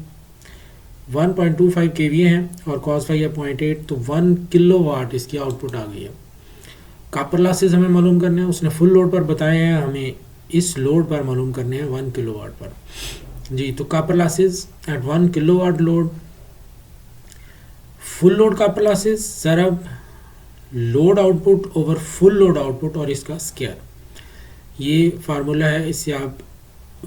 S1: 1.25 kVA है और cos फाई है 0.8, तो 1 किलो वाट इसकी आउटपुट आ गई है। कॉपर लॉसेस हमें मालूम करने हैं, उसने फुल लोड पर बताए हैं, हमें इस लोड पर मालूम करने हैं 1 किलो वाट पर जी। तो copper losses at 1 kilowatt load, full load copper losses ज़रब load output over full load output और इसका स्क्वायर, ये फार्मूला है। इससे आप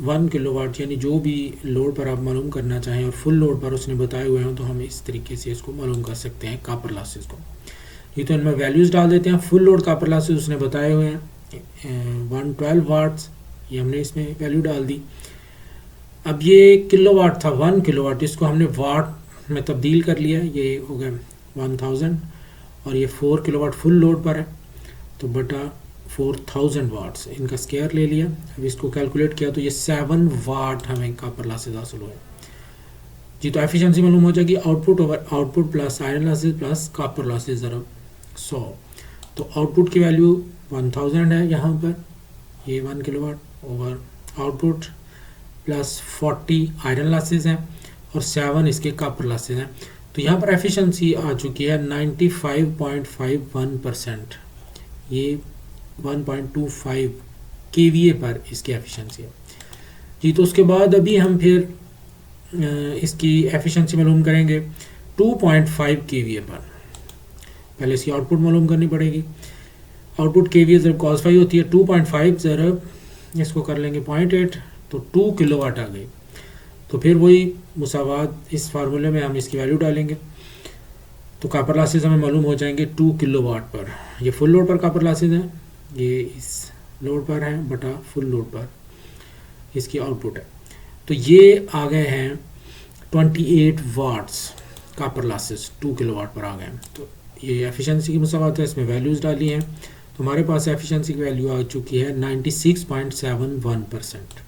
S1: 1 किलो वाट यानी जो भी लोड पर आप मालूम करना चाहें और फुल लोड पर उसने बताए हुए हैं, तो हम इस तरीके से इसको मालूम कर सकते हैं कॉपर लॉसेस को। ये तो इनमें वैल्यूज़ डाल देते हैं। फुल लोड कॉपर लॉसेस उसने बताए हुए हैं 112 वाट्स, ये हमने इसमें वैल्यू डाल दी। अब ये किलो वाट था 1 किलो वाट, इसको हमने वाट में तब्दील कर लिया, ये हो गया 1000, और ये 4 किलो वाट फुल लोड पर है, तो बटा 4000 वाट्स इनका स्क्वायर ले लिया। अब इसको कैलकुलेट किया तो ये 7 वाट हमें कॉपर लॉसेस हासिल हुए जी। तो एफिशिएंसी मालूम हो जाएगी output over output plus iron losses plus copper losses ज़रा 100। तो आउटपुट की वैल्यू 1000 है यहाँ पर, ये 1 kilowatt over output plus 40 iron losses हैं और 7 इसके कॉपर लॉसेस हैं। तो यहाँ पर एफिशिएंसी आ चुकी है 95.51%, ये 1.25 kVA पर इसकी एफिशिएंसी है जी। तो उसके बाद अभी हम फिर इसकी एफिशिएंसी मालूम करेंगे 2.5 kVA पर। पहले इसकी आउटपुट मालूम करनी पड़ेगी। आउटपुट kVA ज़रब cos फाई होती है 2.5 ज़रब इसको कर लेंगे 0.8, तो 2 किलो वाट आ गई। तो फिर वही मुसावात इस फार्मूले में हम इसकी वैल्यू डालेंगे, तो कॉपर लॉसेस हमें मालूम हो जाएंगे 2 किलो वाट पर। ये फुल लोड पर कॉपर लॉसेस हैं, ये इस लोड पर है बटा फुल लोड पर इसकी आउटपुट है। तो ये आ गए हैं 28 watts copper losses 2 kilowatt पर आ गए हैं। तो ये एफिशिएंसी की मुसावात है, इसमें वैल्यूज़ डाली हैं, तो हमारे पास एफिशिएंसी की वैल्यू आ चुकी है 96.71%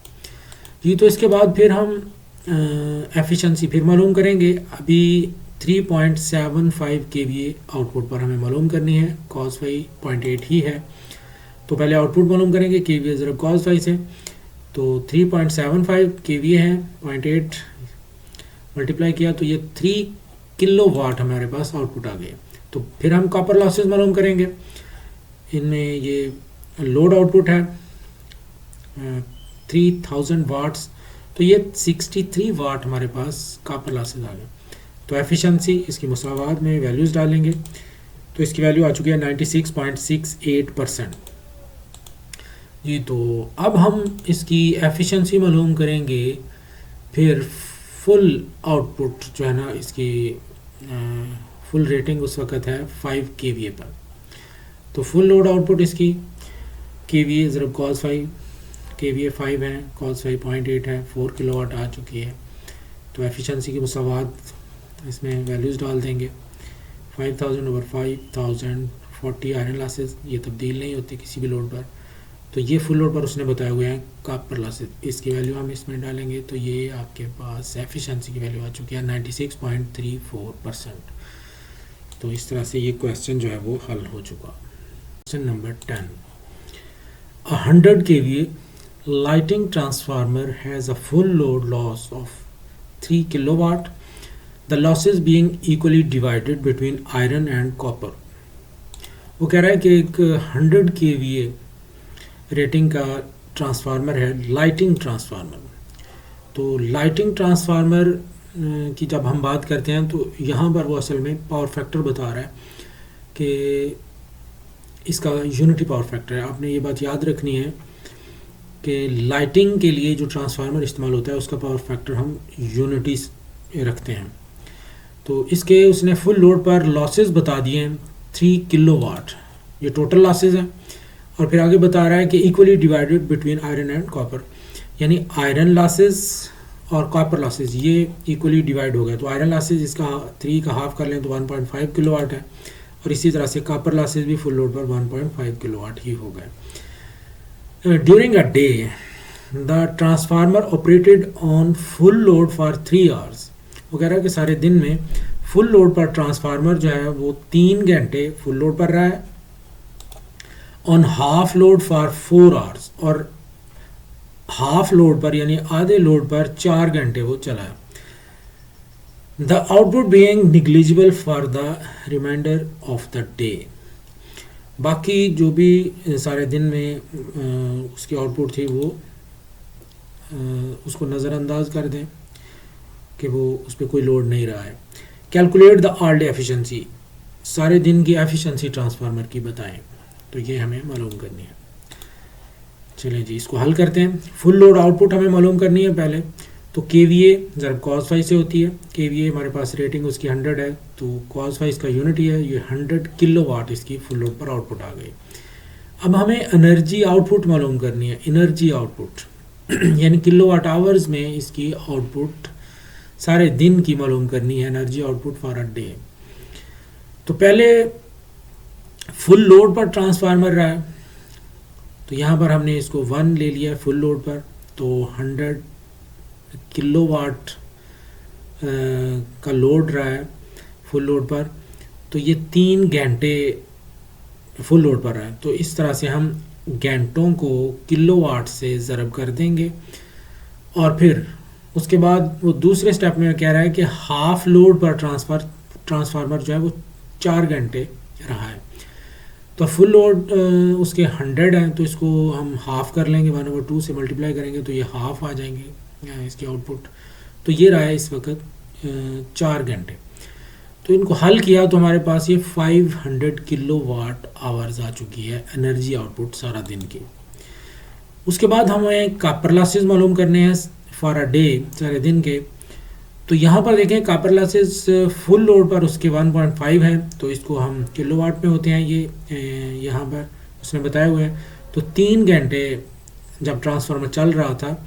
S1: जी। तो इसके बाद फिर हम एफिशिएंसी फिर मालूम करेंगे। अभी 3.75 kVA आउटपुट पर हमें मालूम करनी है, cos फाई 0.8 ही है। तो पहले आउटपुट मालूम करेंगे kVA ज़रब cos फाई से, तो 3.75 kVA है, 0.8 मल्टीप्लाई किया तो ये 3 किलो वाट हमारे पास आउटपुट आ गया। तो फिर हम कॉपर लॉसेस मालूम करेंगे, इनमें ये लोड आउटपुट है 3000 वाट्स, तो ये 63 वाट हमारे पास कॉपर लॉसेस आ गए। तो एफिशिएंसी इसकी मुसावात में वैल्यूज़ डालेंगे, तो इसकी वैल्यू आ चुकी है 96.68% जी। तो अब हम इसकी एफिशिएंसी मालूम करेंगे फिर फुल आउटपुट जो है ना, इसकी फुल रेटिंग उस वक़्त है 5 kVA पर। तो फुल लोड आउटपुट इसकी kVA ज़रब cos फाई KVA 5 है, cos 5.8 है, 4 किलोवाट आ चुकी है। तो एफिशिएंसी की मुसावात इसमें वैल्यूज़ डाल देंगे। 5000 ओवर 5000 40 आयरन लॉसेस, ये तब्दील नहीं होती किसी भी लोड पर। तो ये फुल लोड पर उसने बताए हुए हैं कॉपर लॉसेस, इसकी वैल्यू हम इसमें डालेंगे। तो ये आपके पास एफिशिएंसी की वैल्यू आ चुकी है 96.34%। तो इस तरह से ये क्वेश्चन जो है वो हल हो चुका। Question number 10, 100 kVA lighting transformer has a full load loss of 3 kilowatt, the losses being equally divided between iron and copper। वो कह रहा है कि एक 100 kVA रेटिंग का ट्रांसफार्मर है, लाइटिंग ट्रांसफार्मर। तो लाइटिंग ट्रांसफार्मर की जब हम बात करते हैं तो यहाँ पर वो असल में पावर फैक्टर बता रहा है कि इसका यूनिटी पावर फैक्टर है। आपने ये बात याद रखनी है कि लाइटिंग के लिए जो ट्रांसफार्मर इस्तेमाल होता है उसका पावर फैक्टर हम यूनिटी रखते हैं। तो इसके उसने फुल लोड पर लॉसेस बता दिए हैं 3 किलोवाट, ये टोटल लॉसेस हैं। और फिर आगे बता रहा है कि equally divided between iron and copper, यानी आयरन लॉसेस और कॉपर लॉसेस ये इक्वली डिवाइड हो गए। तो आयरन लॉसेस इसका 3 का हाफ कर लें तो 1.5 किलोवाट है, और इसी तरह से कॉपर लॉसेस भी फुल लोड पर 1.5 किलोवाट ही हो गए। During a day the transformer operated on full load for 3 hours. वो कह रहा है कि सारे दिन में फुल लोड पर ट्रांसफार्मर जो है वो 3 घंटे फुल लोड पर रहा है, on half load for 4 hours, और हाफ लोड पर यानी आधे लोड पर 4 घंटे वो चला है। The output being negligible for the remainder of the day. बाकी जो भी सारे दिन में उसकी आउटपुट थी वो उसको नज़रअंदाज कर दें कि वो उस पर कोई लोड नहीं रहा है। Calculate the all day efficiency, सारे दिन की एफिशिएंसी ट्रांसफार्मर की बताएं। तो ये हमें मालूम करनी है। चलें जी, इसको हल करते हैं। फुल लोड आउटपुट हमें मालूम करनी है पहले। तो KVA ज़रब cos फाई से होती है। KVA हमारे पास रेटिंग उसकी 100 है, तो cos फाई इसका यूनिट ही है, ये 100 किलोवाट इसकी फुल लोड पर आउटपुट आ गई। अब हमें एनर्जी आउटपुट मालूम करनी है, एनर्जी आउटपुट यानी किलोवाट आवर्स में इसकी आउटपुट सारे दिन की मालूम करनी है, energy output for a day. तो पहले फुल लोड पर ट्रांसफार्मर रहा है, तो यहाँ पर हमने इसको 1 ले लिया फुल लोड पर, तो 100 किलोवाट का लोड रहा है फुल लोड पर। तो ये 3 घंटे फुल लोड पर रहा है। तो इस तरह से हम घंटों को किलोवाट से ज़रब कर देंगे, और फिर उसके बाद वो दूसरे स्टेप में कह रहा है कि हाफ लोड पर ट्रांसफार्मर जो है वो 4 घंटे रहा है। तो फुल लोड उसके 100 है, तो इसको हम हाफ कर लेंगे, 1/2 से मल्टीप्लाई करेंगे तो ये हाफ आ जाएंगे इसकी आउटपुट। तो ये रहा है इस वक्त 4 घंटे। तो इनको हल किया तो हमारे पास ये 500 किलोवाट आवर्स आ चुकी है एनर्जी आउटपुट सारा दिन की। उसके बाद हमें कॉपर लॉसेस मालूम करने हैं फॉर अ डे, सारे दिन के। तो यहाँ पर देखें कॉपर लॉसेस फुल लोड पर उसके 1.5 है, तो इसको हम किलोवाट में होते हैं, ये यहाँ पर उसने बताए हुए हैं। तो 3 घंटे जब ट्रांसफार्मर चल रहा था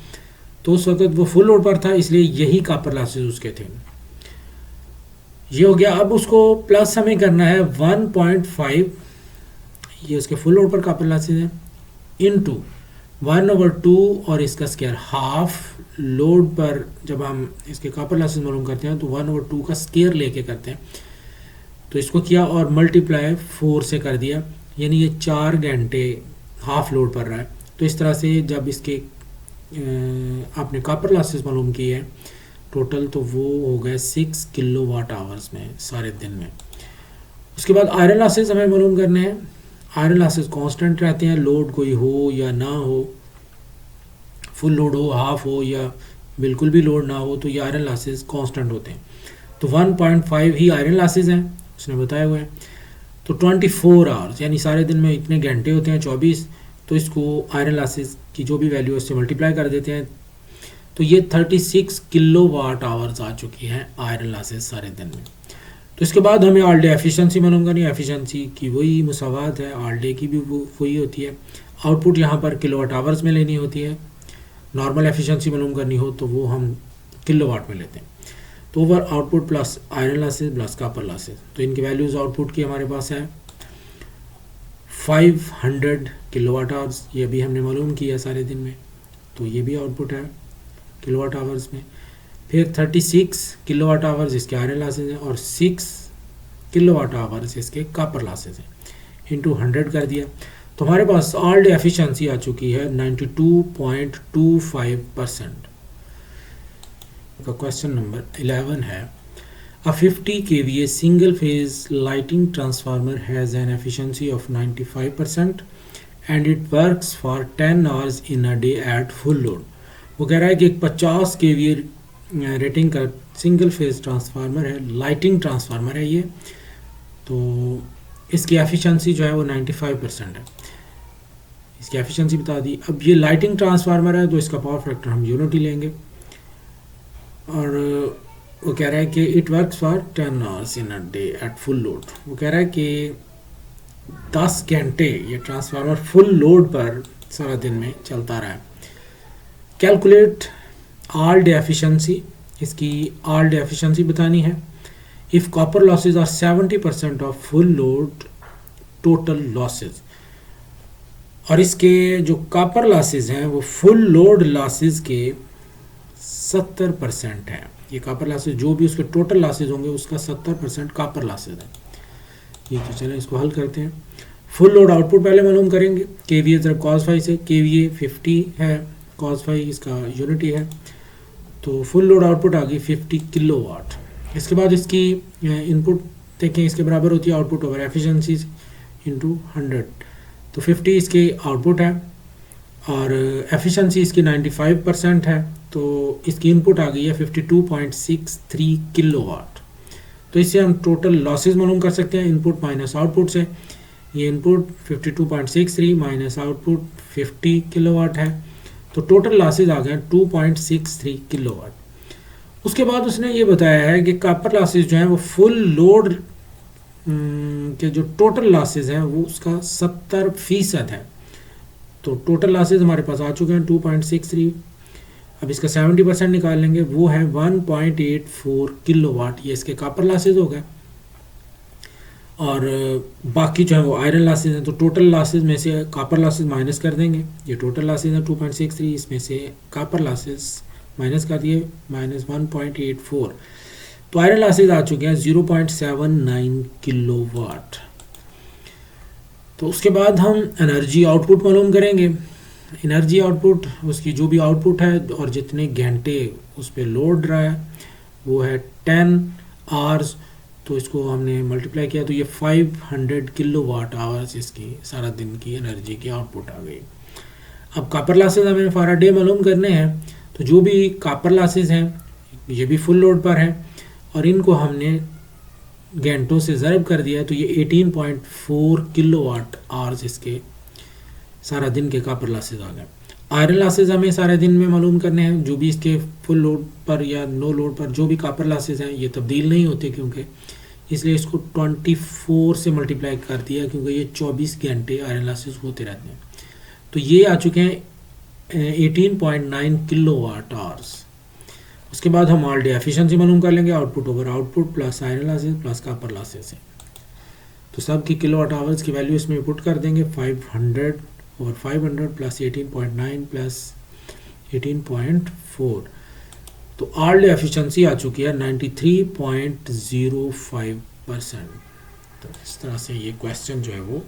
S1: तो उस वक्त वो फुल लोड पर था, इसलिए यही कॉपर लॉसेस उसके थे। ये हो गया। अब उसको प्लस हमें करना है 1.5, ये उसके फुल लोड पर कॉपर लॉसेस है, इनटू 1/2 और इसका स्क्वायर हाफ लोड पर। जब हम इसके कॉपर लॉसेस मालूम करते हैं तो 1/2 का स्क्वायर लेके करते हैं। तो इसको किया और मल्टीप्लाई 4 से कर दिया, यानी ये 4 घंटे हाफ लोड पर रहा है। तो इस तरह से जब इसके आपने कॉपर लॉसेस मालूम किए हैं टोटल, तो वो हो गए 6 किलोवाट आवर्स में सारे दिन में। उसके बाद आयरन लॉसेस हमें मालूम करने हैं। आयरन लॉसेस कांस्टेंट रहते हैं, लोड कोई हो या ना हो, फुल लोड हो, हाफ हो या बिल्कुल भी लोड ना हो, तो ये आयरन लॉसेस कांस्टेंट होते हैं। तो 1.5 ही आयरन लॉसेस हैं, उसने बताए हुए हैं। तो 24 आवर्स यानी सारे दिन में इतने घंटे होते हैं 24, तो इसको आयरन लॉसेस की जो भी वैल्यू है उससे मल्टीप्लाई कर देते हैं। तो ये 36 किलोवाट आवर्स आ चुकी हैं आयरन लॉसेस सारे दिन में। तो इसके बाद हमें ऑल डे एफिशिएंसी मालूम करनी है। एफिशिएंसी की वही मुसावात है, ऑल डे की भी वही होती है। आउटपुट यहाँ पर किलोवाट आवर्स में लेनी होती है। नॉर्मल एफिशिएंसी मालूम करनी हो तो वो हम किलोवाट में लेते हैं। तो over output plus iron losses plus copper losses, तो इनकी वैल्यूज़ आउटपुट की हमारे पास है 500 किलोवाट आवर्स, ये भी हमने मालूम किया सारे दिन में, तो ये भी आउटपुट है किलोवाट आवर्स में। फिर 36 किलोवाट आवर्स इसके आयरन लॉसेज हैं और 6 किलोवाट आवर्स इसके कॉपर लॉसेज हैं, इंटू 100 कर दिया। तो हमारे पास ऑल डे एफिशिएंसी आ चुकी है 92.25%। का क्वेश्चन नंबर 11 है, a 50 kVA single phase lighting transformer has an efficiency of 95% and it works for 10 hours in a day at full load। वो कह रहा है कि एक 50 kVA रेटिंग का सिंगल फेज ट्रांसफार्मर है, लाइटिंग ट्रांसफार्मर है ये, तो इसकी एफिशिएंसी जो है वो 95% है। इसकी एफिशिएंसी बता दी। अब ये लाइटिंग ट्रांसफार्मर है तो इसका पावर फैक्टर हम यूनिटी लेंगे, और वो कह रहा है कि it works for 10 hours in a day at full load. वो कह रहा है कि 10 घंटे ये ट्रांसफार्मर फुल लोड पर सारा दिन में चलता रहा है। कैलकुलेट ऑल डे एफिशिएंसी, इसकी ऑल डे एफिशिएंसी बतानी है। If copper losses are 70% of full load total losses, और इसके जो कॉपर लॉसेज हैं वो फुल लोड लॉसेज के 70% है। ये कॉपर लॉसेज जो भी उसके टोटल लॉसेज होंगे उसका 70% कॉपर लॉसेज है। ये तो चलें इसको हल करते हैं। फुल लोड आउटपुट पहले मालूम करेंगे। केवीए जब कॉस फाई से, केवीए 50 है, कॉस फाई इसका यूनिटी है, तो फुल लोड आउटपुट आ गई 50 किलोवाट। इसके बाद इसकी इनपुट देखें, इसके बराबर होती है आउटपुट ओवर एफिशिएंसी इंटू 100। तो 50 इसकी आउटपुट है और एफिशिएंसी इसकी 95% है, तो इसकी इनपुट आ गई है 52.63 किलोवाट। तो इससे हम टोटल लॉसेज मालूम कर सकते हैं इनपुट माइनस आउटपुट से। ये इनपुट 52.63 माइनस आउटपुट 50 किलोवाट है, तो टोटल लॉसेज आ गए 2.63 किलोवाट। उसके बाद उसने ये बताया है कि कॉपर लॉसेज जो है वो फुल लोड के जो टोटल लॉसेज हैं वो उसका 70% है। तो टोटल लॉसेज हमारे पास आ चुके हैं 2.63। अब इसका 70% निकाल लेंगे, वो है 1.84 किलोवाट। ये इसके कॉपर लॉसेज हो गए, और बाकी जो है वो आयरन लॉसेज हैं। तो टोटल लॉसेज में से कॉपर लॉसेज माइनस कर देंगे। ये टोटल लॉसेज है 2.63, इसमें से कॉपर लॉसेज माइनस कर दिए माइनस 1.84, तो आयरन लॉसेज आ चुके हैं 0.79 किलोवाट। तो उसके बाद हम एनर्जी आउटपुट मालूम करेंगे। एनर्जी आउटपुट उसकी जो भी आउटपुट है और जितने घंटे उस पर लोड रहा है वो है 10 आवर्स, तो इसको हमने मल्टीप्लाई किया तो ये 500 किलोवाट आवर्स इसकी सारा दिन की एनर्जी की आउटपुट आ गई। अब कॉपर लॉसेज हमें फॉर डे मालूम करने हैं, तो जो भी कॉपर लॉसेज हैं ये भी फुल लोड पर हैं और इनको हमने घंटों से ज़रब कर दिया, तो ये 18.4 किलोवाट आवर्स इसके सारा दिन के कॉपर लॉसेज आ गए। आयरन लॉसेज हमें सारे दिन में मालूम करने हैं। जो भी इसके फुल लोड पर या नो लोड पर जो भी कॉपर लॉसेज हैं ये तब्दील नहीं होते, क्योंकि इसलिए इसको 24 से मल्टीप्लाई कर दिया, क्योंकि ये 24 घंटे आयरन लॉसेज होते रहते हैं। तो ये आ चुके हैं 18.9 किलोवाट आवर्स। उसके बाद हम ऑल डे एफिशिएंसी मालूम कर लेंगे। Output over output plus iron losses plus copper losses है, तो सब की किलोवाट आवर्स की वैल्यू इसमें पुट कर देंगे। 500 ओवर 500 प्लस 18.9 प्लस 18.4, तो ऑल डे एफिशिएंसी आ चुकी है 93.05%। तो इस तरह से ये क्वेश्चन जो है वो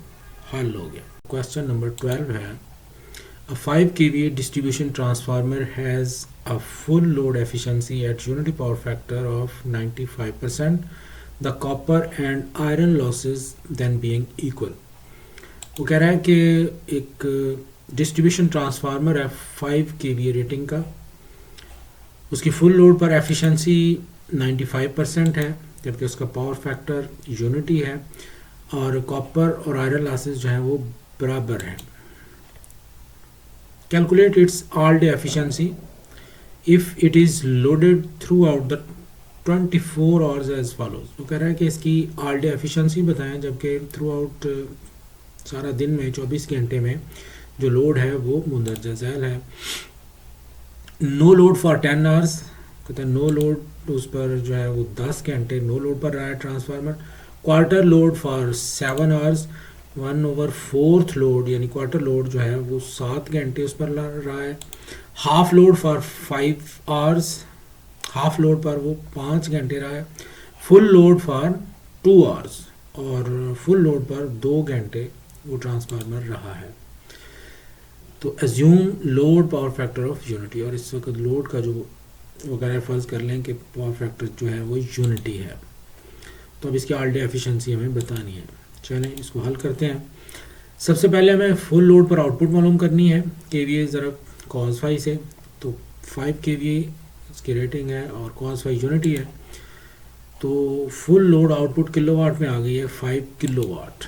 S1: हल हो गया। क्वेश्चन नंबर 12 है, a 5 kVA distribution transformer has a full load efficiency at unity power factor of 95%, the copper and iron losses then being equal। वो कह रहा है कि एक डिस्ट्रीब्यूशन ट्रांसफार्मर है 5 kVA रेटिंग का, उसकी फुल लोड पर एफिशिएंसी 95% है, जबकि उसका पावर फैक्टर यूनिटी है और कॉपर और आयरन लॉसेज जो हैं वो बराबर हैं। Calculate its all day efficiency if it is loaded throughout the 24 hours as follows. वो कह रहा है कि इसकी ऑल डे एफिशिएंसी बताएं, जबकि थ्रू आउट सारा दिन में 24 घंटे में जो लोड है वो मुंदरजा झैल है। नो लोड फॉर 10 आवर्स, कहते हैं नो लोड उस पर जो है वो 10 घंटे नो लोड पर रहा है transformer. Quarter load for 7 hours, 1/4 load यानी क्वार्टर लोड जो है वो 7 घंटे उस पर रहा है। Half load for 5 hours, half load पर वो 5 घंटे रहा है। फुल लोड फॉर 2 आवर्स और फुल लोड पर 2 घंटे वो ट्रांसफार्मर रहा है। तो assume load power factor of unity, और इस वक्त लोड का जो वगैरह फ़र्ज़ कर लें कि पावर फैक्टर जो है वो यूनिटी है। तो अब इसकी ऑल डे एफिशिएंसी हमें बतानी है। चलें इसको हल करते हैं। सबसे पहले हमें फुल लोड पर आउटपुट मालूम करनी है, केवीए ज़रा कॉस फाई से। तो 5 केवीए इसकी रेटिंग है और कॉस फाई यूनिटी है। तो फुल लोड आउटपुट किलोवाट में आ गई है 5 किलोवाट।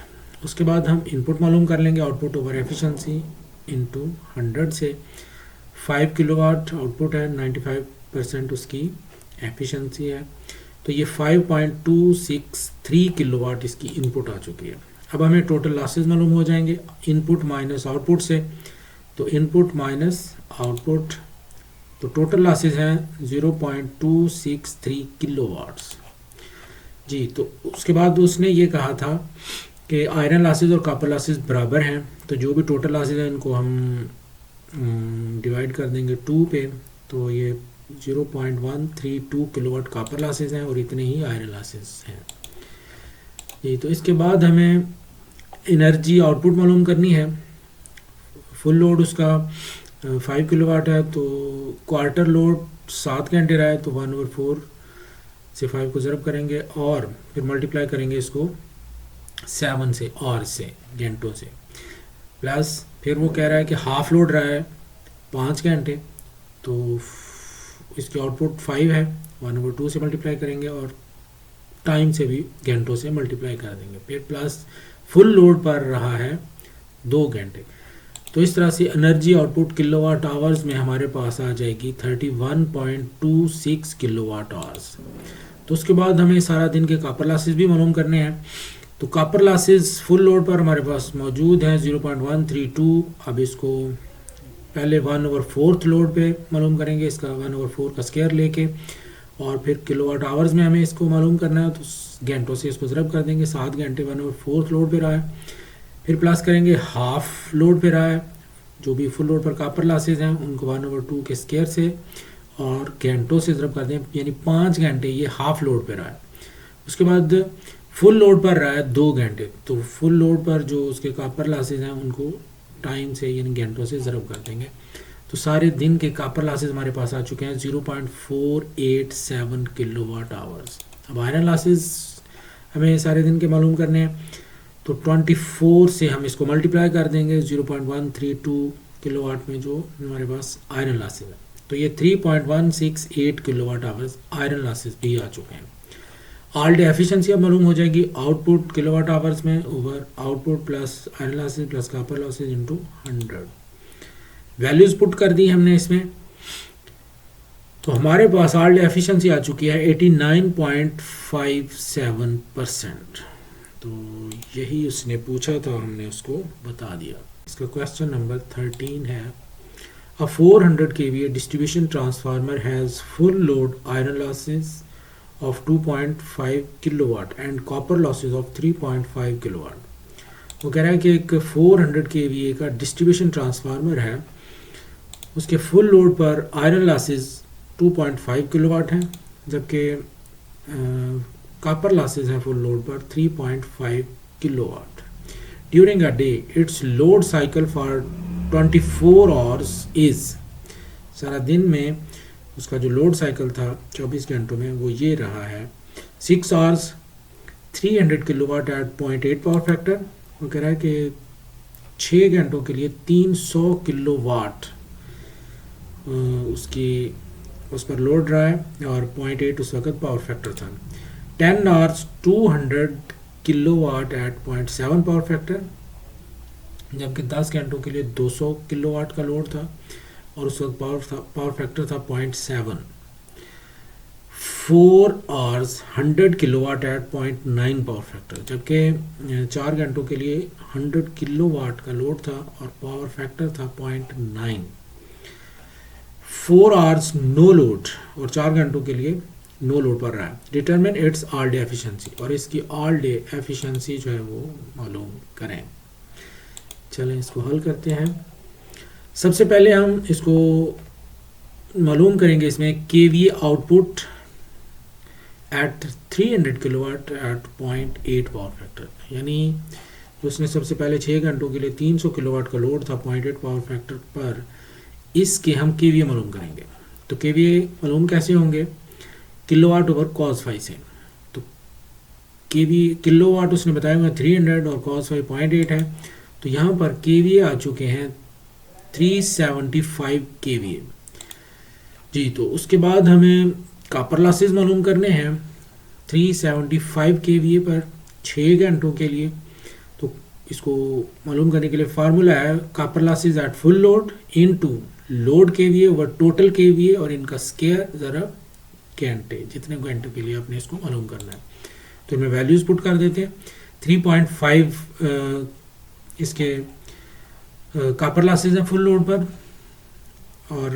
S1: उसके बाद हम इनपुट मालूम कर लेंगे, आउटपुट ओवर एफिशिएंसी इंटू 100 से। 5 किलोवाट आउटपुट है, 95% उसकी एफिशिएंसी है। तो ये 5.263 किलोवाट इसकी इनपुट आ चुकी है। अब हमें टोटल लॉसेस मालूम हो जाएंगे, इनपुट माइनस आउटपुट से। तो इनपुट माइनस आउटपुट, तो टोटल लॉसेस हैं 0.263 किलोवाट्स जी। तो उसके बाद उसने ये कहा था कि आयरन लॉसेस और कॉपर लॉसेस बराबर हैं, तो जो भी टोटल लॉसेस हैं इनको हम डिवाइड कर देंगे 2 पे। तो ये 0.132 किलोवाट कॉपर लॉसेस हैं और इतने ही आयरन लॉसेस हैं जी। तो इसके बाद हमें एनर्जी आउटपुट मालूम करनी है। फुल लोड उसका 5 किलोवाट है, तो क्वार्टर लोड 7 घंटे रहा है, तो 1/4 से 5 को ज़रब करेंगे और फिर मल्टीप्लाई करेंगे इसको 7 से और से घंटों से, प्लस फिर वो कह रहा है कि हाफ लोड रहा है 5 घंटे, तो इसकी आउटपुट 5 है, 1/2 से मल्टीप्लाई करेंगे और टाइम से भी घंटों से मल्टीप्लाई कर देंगे। फिर प्लस फुल लोड पर रहा है 2 घंटे। तो इस तरह से एनर्जी आउटपुट किलोवाट आवर्स में हमारे पास आ जाएगी 31.26 किलोवाट आवर्स। तो उसके बाद हमें सारा दिन के कॉपर लॉसेस भी मालूम करने हैं। तो कॉपर लॉसेस फुल लोड पर हमारे पास मौजूद हैं 0.132। अब इसको पहले 1/4 लोड पे मालूम करेंगे, इसका 1/4 का स्क्वायर लेके, और फिर किलोवाट आवर्स में हमें इसको मालूम करना है। तो घंटों से इसको ज़रब कर देंगे, 7 घंटे 1/4 लोड पे रहा है। फिर प्लस करेंगे हाफ लोड पे रहा है, जो भी फुल लोड पर कॉपर लॉसेस हैं उनको 1/2 के स्क्वायर से और घंटों से ज़रब कर दें, यानी 5 घंटे ये हाफ लोड पे रहा है। उसके बाद फुल लोड पर रहा है 2 घंटे, तो फुल लोड पर जो उसके कॉपर लॉसेस हैं उनको टाइम से यानी घंटों से ज़रब कर देंगे। तो सारे दिन के कॉपर लॉसेस हमारे पास आ चुके हैं 0.487 किलोवाट आवर्स। अब आयरन लॉसेस हमें सारे दिन के मालूम करने हैं, तो 24 से हम इसको मल्टीप्लाई कर देंगे 0.132 किलोवाट में जो हमारे पास आयरन लॉसेस है। तो ये 3.168 किलोवाट आवर्स आयरन लॉसेस भी आ चुके हैं। ऑल डे एफिशिएंसी अब मालूम हो जाएगी, आउटपुट किलोवाट आवर्स में over output plus iron losses plus copper losses into 100। Values put कर दी हमने इसमें, तो हमारे पास ऑल डे एफिशिएंसी आ चुकी है 89.57%। तो यही उसने पूछा था, हमने उसको बता दिया। इसका क्वेश्चन नंबर 13 है, अ 400 kVA distribution transformer has full load iron losses of 2.5 kilowatt and copper losses of 3.5 kilowatt। वो कह रहा है कि एक 400 kVA का डिस्ट्रीब्यूशन ट्रांसफार्मर है, उसके फुल लोड पर आयरन लॉसेस 2.5 किलोवाट हैं, जबकि कॉपर लॉसेस हैं फुल लोड पर 3.5 kilowatt. During a day it's load cycle for 24 hours is, सारा दिन में उसका जो लोड साइकिल था 24 घंटों में वो ये रहा है 6 hours 300 kilowatt at 0.8 power factor. वो कह रहा है कि 6 घंटों के लिए 300 किलोवाट उसकी उस पर लोड रहा है और 0.8 उस वक्त पावर फैक्टर था। 10 hours 200 kilowatt at 0.7 power factor, जबकि 10 घंटों के लिए 200 किलोवाट का लोड था और उस वक्त पावर फैक्टर था 0.7। 4 hours 100 kilowatt at 0.9 power factor, जबकि 4 घंटों के लिए 100 किलोवाट का लोड था और पावर फैक्टर था 0.9। 4 आवर्स नो लोड और 4 घंटों के लिए नो लोड पर रहा है। Determine it's all day efficiency, और इसकी ऑल डे एफिशिएंसी जो है वो मालूम करें। चलें इसको हल करते हैं। सबसे पहले हम इसको मालूम करेंगे, इसमें kVA output at 300 kilowatt at 0.8 power factor, यानी उसने सबसे पहले 6 घंटों के लिए 300 किलोवाट का लोड था 0.8 पावर फैक्टर पर, इसके हम केवीए मालूम करेंगे। तो केवीए मालूम कैसे होंगे? किलोवाट ओवर कॉस फाई से। तो केवीए किलोवाट उसने बताया हुआ 300 और कॉस फाई 0.8 है, तो यहाँ पर केवीए आ चुके हैं 375 केवीए जी। तो उसके बाद हमें कॉपर लॉसेस मालूम करने हैं 375 केवीए पर 6 घंटों के लिए। तो इसको मालूम करने के लिए फार्मूला है copper losses eight full load into load KVA over total KVA और इनका स्क्वायर ज़रा घंटे, जितने घंटों के लिए आपने इसको मालूम करना है। तो इनमें वैल्यूज़ पुट कर देते हैं। 3.5 इसके कॉपर लॉसेस हैं फुल लोड पर, और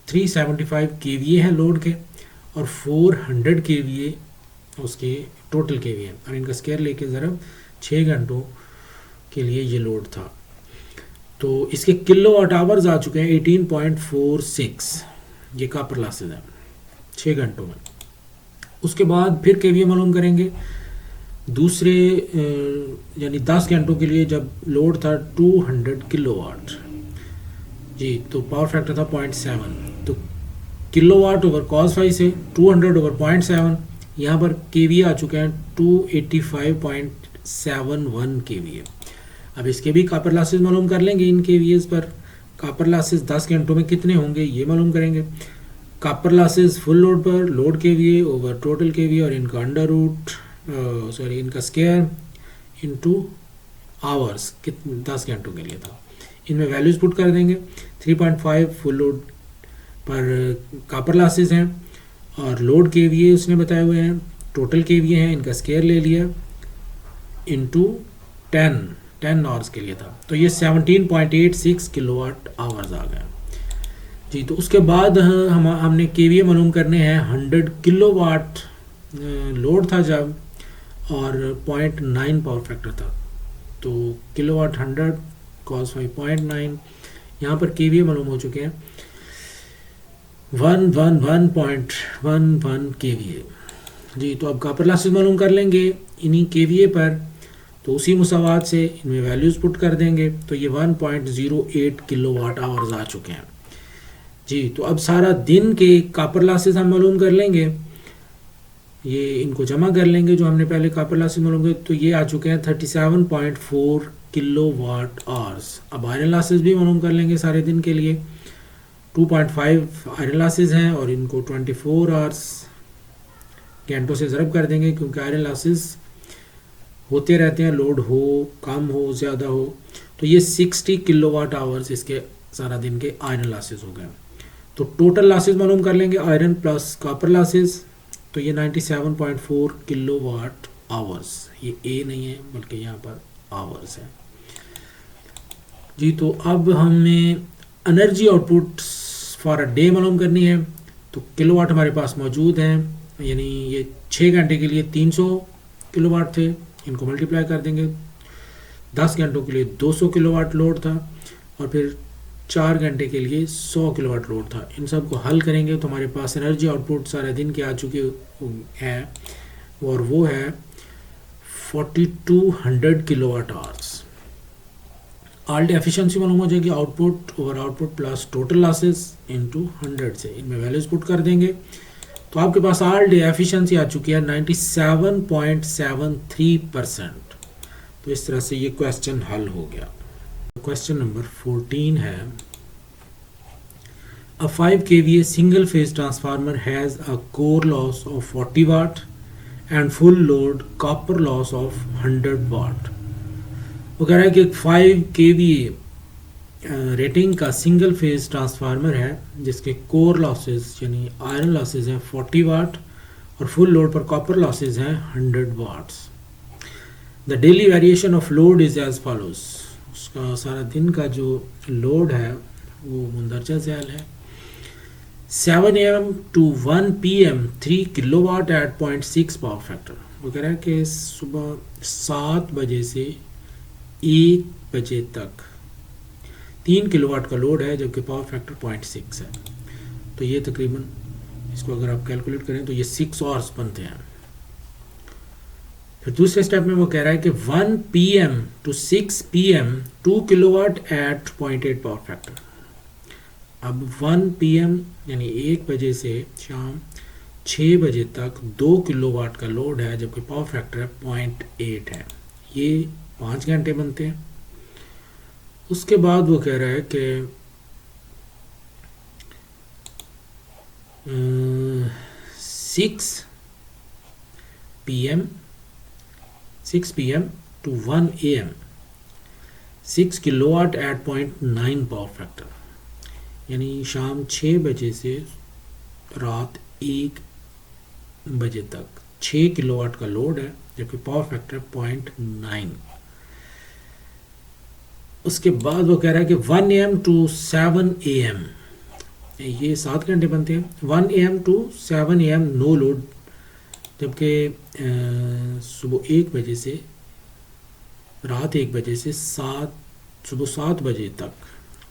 S1: 375 केवीए है लोड के, और 400 केवीए उसके टोटल केवीए, और इनका स्क्वायर लेके ज़रा 6 घंटों के लिए ये लोड था। तो इसके किलोवाट आवर्स आ चुके हैं 18.46, ये कॉपर लॉसेस हैं 6 घंटों में। उसके बाद फिर केवीए मालूम करेंगे दूसरे यानी 10 घंटों के लिए, जब लोड था 200 किलोवाट जी, तो पावर फैक्टर था 0.7। तो किलोवाट ओवर कॉस फाई से 200 ओवर 0.7, यहाँ पर केवीए आ चुके हैं 285.71 केवीए। अब इसके भी कॉपर लॉसेस मालूम कर लेंगे। इन केवीएस पर कॉपर लॉसेस 10 घंटों में कितने होंगे ये मालूम करेंगे। कॉपर लॉसेस फुल लोड पर load KVA over total KVA और इनका अंडर रूट इनका स्क्वायर इनटू आवर्स कितने 10 घंटों के लिए था। इनमें वैल्यूज़ पुट कर देंगे। 3.5 फुल लोड पर कॉपर लॉसेस हैं और लोड केवीए उसने बताए हुए हैं, टोटल केवीए हैं, इनका स्क्वायर ले लिया इनटू 10 आवर्स के लिए था। तो ये 17.86 किलोवाट आवर्स आ गया जी। तो उसके बाद हमने केवीए मालूम करने हैं 100 किलोवाट लोड था जब, और 0.9 पावर फैक्टर था। तो किलोवाट 100 कॉस 5.9, यहाँ पर केवीए मालूम हो चुके हैं 111.11 केवीए जी। तो अब कॉपर लॉसेस मालूम कर लेंगे इन्हीं केवीए पर, तो उसी मुसावात से इनमें वैल्यूज़ पुट कर देंगे। तो ये 1.08 किलोवाट आवर्स आ चुके हैं जी। तो अब सारा दिन के कॉपर लॉसेस हम मालूम कर लेंगे, ये इनको जमा कर लेंगे जो हमने पहले कॉपर लॉसेस मालूम किए। तो ये आ चुके हैं 37.4 किलोवाट आवर्स। अब आयरन लॉसेस भी मालूम कर लेंगे सारे दिन के लिए। 2.5 आयरन लॉसेस हैं और इनको 24 आवर्स घंटों से ज़रब कर देंगे, क्योंकि आयरन लॉसेस होते रहते हैं, लोड हो कम हो ज़्यादा हो। तो ये 60 किलोवाट आवर्स इसके सारा दिन के आयरन लॉसेस हो गए। तो टोटल लॉसेस मालूम कर लेंगे आयरन प्लस कॉपर लॉसेस, तो ये 97.4 किलोवाट आवर्स, ये ए नहीं है बल्कि यहाँ पर आवर्स है जी। तो अब हमें energy output for a day मालूम करनी है। तो किलोवाट हमारे पास मौजूद हैं, यानी ये 6 घंटे के लिए 300 किलोवाट थे, इनको मल्टीप्लाई कर देंगे। 10 घंटों के लिए 200 किलोवाट लोड था, और फिर 4 घंटे के लिए 100 किलोवाट लोड था। इन सब को हल करेंगे तो हमारे पास एनर्जी आउटपुट सारे दिन के आ चुके हैं, और वो है 4200 kilowatt hours. All day efficiency मालूम हो जाएगी, output over output plus total losses into 100 से। इनमें वैल्यूज पुट कर देंगे तो आपके पास ऑल डे एफिशिएंसी आ चुकी है 97.73%। तो इस तरह से ये क्वेश्चन हल हो गया। क्वेश्चन नंबर 14 है, अ 5 kVA single phase transformer has a core loss of 40 watt and full load copper loss of 100 watt। वो कह रहा है कि 5 kVA रेटिंग का सिंगल फेज ट्रांसफार्मर है जिसके कोर लॉसेस यानी आयरन लॉसेस हैं 40 वाट और फुल लोड पर कॉपर लॉसेज हैं 100 watts. The daily variation of load is as follows. उसका सारा दिन का जो लोड है वो मुंदरजा झैल है। 7 AM to 1 PM 3 kilowatt at 0.6 power factor. वो कह रहा है कि सुबह 7 बजे से 1 बजे तक 3 किलोवाट का लोड है, जबकि पावर फैक्टर 0.6 है। तो ये तकरीबन इसको अगर आप कैलकुलेट करें तो ये 6 आवर्स बनते हैं। फिर दूसरे स्टेप में वो कह रहा है कि 1 PM to 6 PM 2 kilowatt at 0.8 power factor. अब 1 PM यानी 1 बजे से शाम 6 बजे तक 2 किलोवाट का लोड है, जबकि पावर फैक्टर 0.8 है। ये 5 घंटे बनते हैं। उसके बाद वो कह रहा है कि 6 PM to 1 AM 6 kilowatt at 0.9 power factor, यानी शाम 6 बजे से रात 1 बजे तक 6 किलोवाट का लोड है, जबकि पावर फैक्टर 0.9। उसके बाद वो कह रहा है कि 1 AM to 7 AM ये 7 घंटे बनते हैं। 1 AM to 7 AM no load, जबकि सुबह 1 बजे से रात 1 बजे से सुबह 7 बजे तक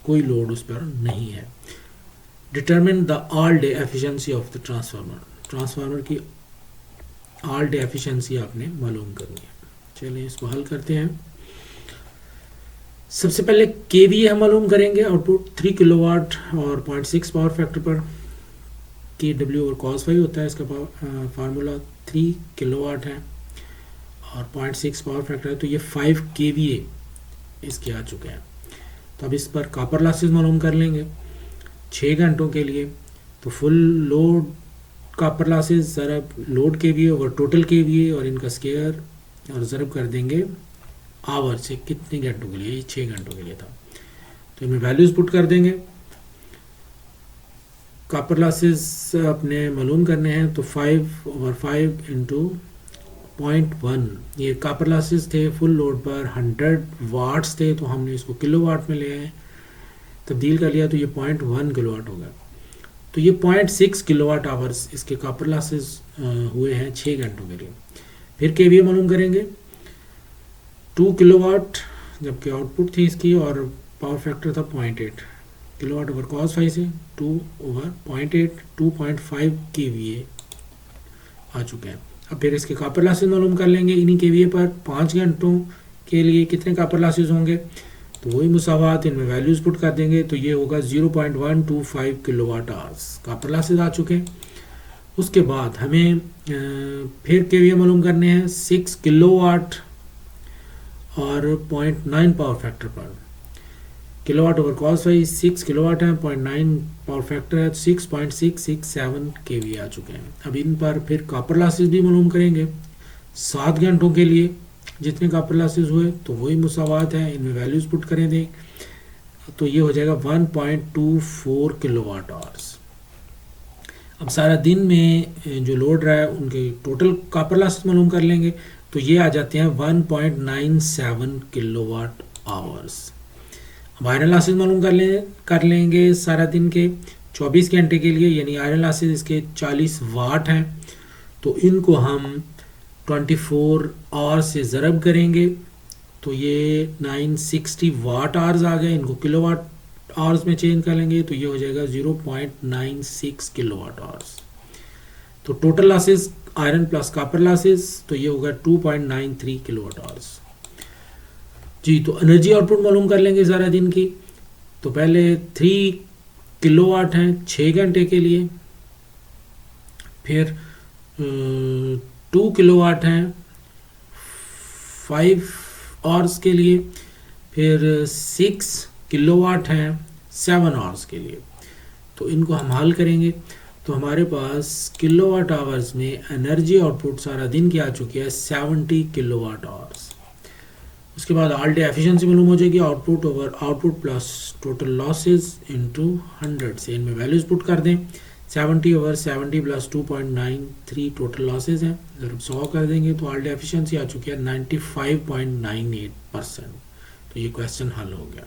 S1: कोई लोड उस पर नहीं है। Determine the all day efficiency of the transformer. Transformer की ऑल डे एफिशिएंसी आपने मालूम करनी है। चलिए इसको हल करते हैं। सबसे पहले केवीए हम मालूम करेंगे। आउटपुट 3 किलोवाट और 0.6 पावर फैक्टर पर KW और cos फाई होता है। इसका फार्मूला 3 किलोवाट है और 0.6 पावर फैक्टर है, तो ये 5 KVA इसके आ चुके हैं। तो अब इस पर कॉपर लॉसेस मालूम कर लेंगे 6 घंटों के लिए। तो फुल लोड कॉपर लॉसेस ज़रब लोड KVA और टोटल KVA और इनका स्केयर और ज़रब कर देंगे आवर से कितने घंटों के लिए। ये 6 घंटों के लिए था, तो इनमें वैल्यूज़ पुट कर देंगे। कॉपर लॉसेस अपने मालूम करने हैं, तो 5/5 इंटू 0.1 ये कॉपर लॉसेस थे। फुल लोड पर 100 वाट्स थे, तो हमने इसको किलोवाट में ले आए, तब्दील कर लिया, तो ये 0.1 किलोवाट होगा। तो ये 0.6 किलोवाट आवर्स इसके कॉपर लॉसेस हुए हैं 6 घंटों के लिए। फिर केवीए मालूम करेंगे 2 किलोवाट, जबकि आउटपुट थी इसकी और पावर फैक्टर था 0.8 किलोवाट ओवर cos फाई से 2/0.8 2.5 KVA आ चुके हैं। अब फिर इसके कॉपर लॉसेस मालूम कर लेंगे। इन्हीं KVA पर 5 घंटों के लिए कितने कॉपर लॉसेस होंगे, तो वही मुसावात इनमें वैल्यूज़ पुट कर देंगे, तो ये होगा 0.125 किलोवाट आवर्स कॉपर लॉसेस आ चुके हैं। उसके बाद हमें फिर KVA मालूम करने हैं 6 किलोवाट और 0.9 पावर फैक्टर पर। Kilowatt over cos phi 6 kilowatt है, 0.9 पावर फैक्टर है, 6.667 KVA आ चुके हैं। अब इन पर फिर कॉपर लॉसेस भी मालूम करेंगे 7 घंटों के लिए जितने कॉपर लॉसेस हुए, तो वही मुसावात है, इनमें वैल्यूज़ पुट करें दें, तो ये हो जाएगा 1.24 किलोवाट आवर्स। अब सारा दिन में जो लोड रहा है उनके टोटल कॉपर लॉसेस मालूम कर लेंगे, तो ये आ जाते हैं 1.97 किलोवाट आवर्स। अब आयरन लॉसेस मालूम कर लेंगे सारा दिन के 24 घंटे के लिए, यानी आयरन लॉसेस इसके 40 वाट हैं, तो इनको हम 24 आवर्स से ज़रब करेंगे, तो ये 960 वाट आवर्स आ गए। इनको किलोवाट आवर्स में चेंज कर लेंगे, तो ये हो जाएगा 0.96 किलोवाट आवर्स। तो total losses iron plus copper losses, तो ये होगा 2.93 किलोवाट आवर्स जी। तो एनर्जी आउटपुट मालूम कर लेंगे सारा दिन की। तो पहले 3 किलोवाट हैं 6 घंटे के लिए, फिर 2 किलोवाट हैं 5 आवर्स के लिए, फिर 6 किलोवाट हैं 7 आवर्स के लिए। तो इनको हम हल करेंगे, तो हमारे पास किलोवाट आवर्स में एनर्जी आउटपुट सारा दिन की आ चुकी है 70 किलोवाट आवर्स। उसके बाद ऑल डे एफिशिएंसी मालूम हो जाएगी, output over output plus total losses into 100 से। इनमें वैल्यूज पुट कर दें 70 ओवर 70 प्लस 2.93 टोटल लॉसेज हैं। अगर हम 100 कर देंगे तो ऑल्ट एफिशिएंसी आ चुकी है 95.98%। तो ये क्वेश्चन हल हो गया।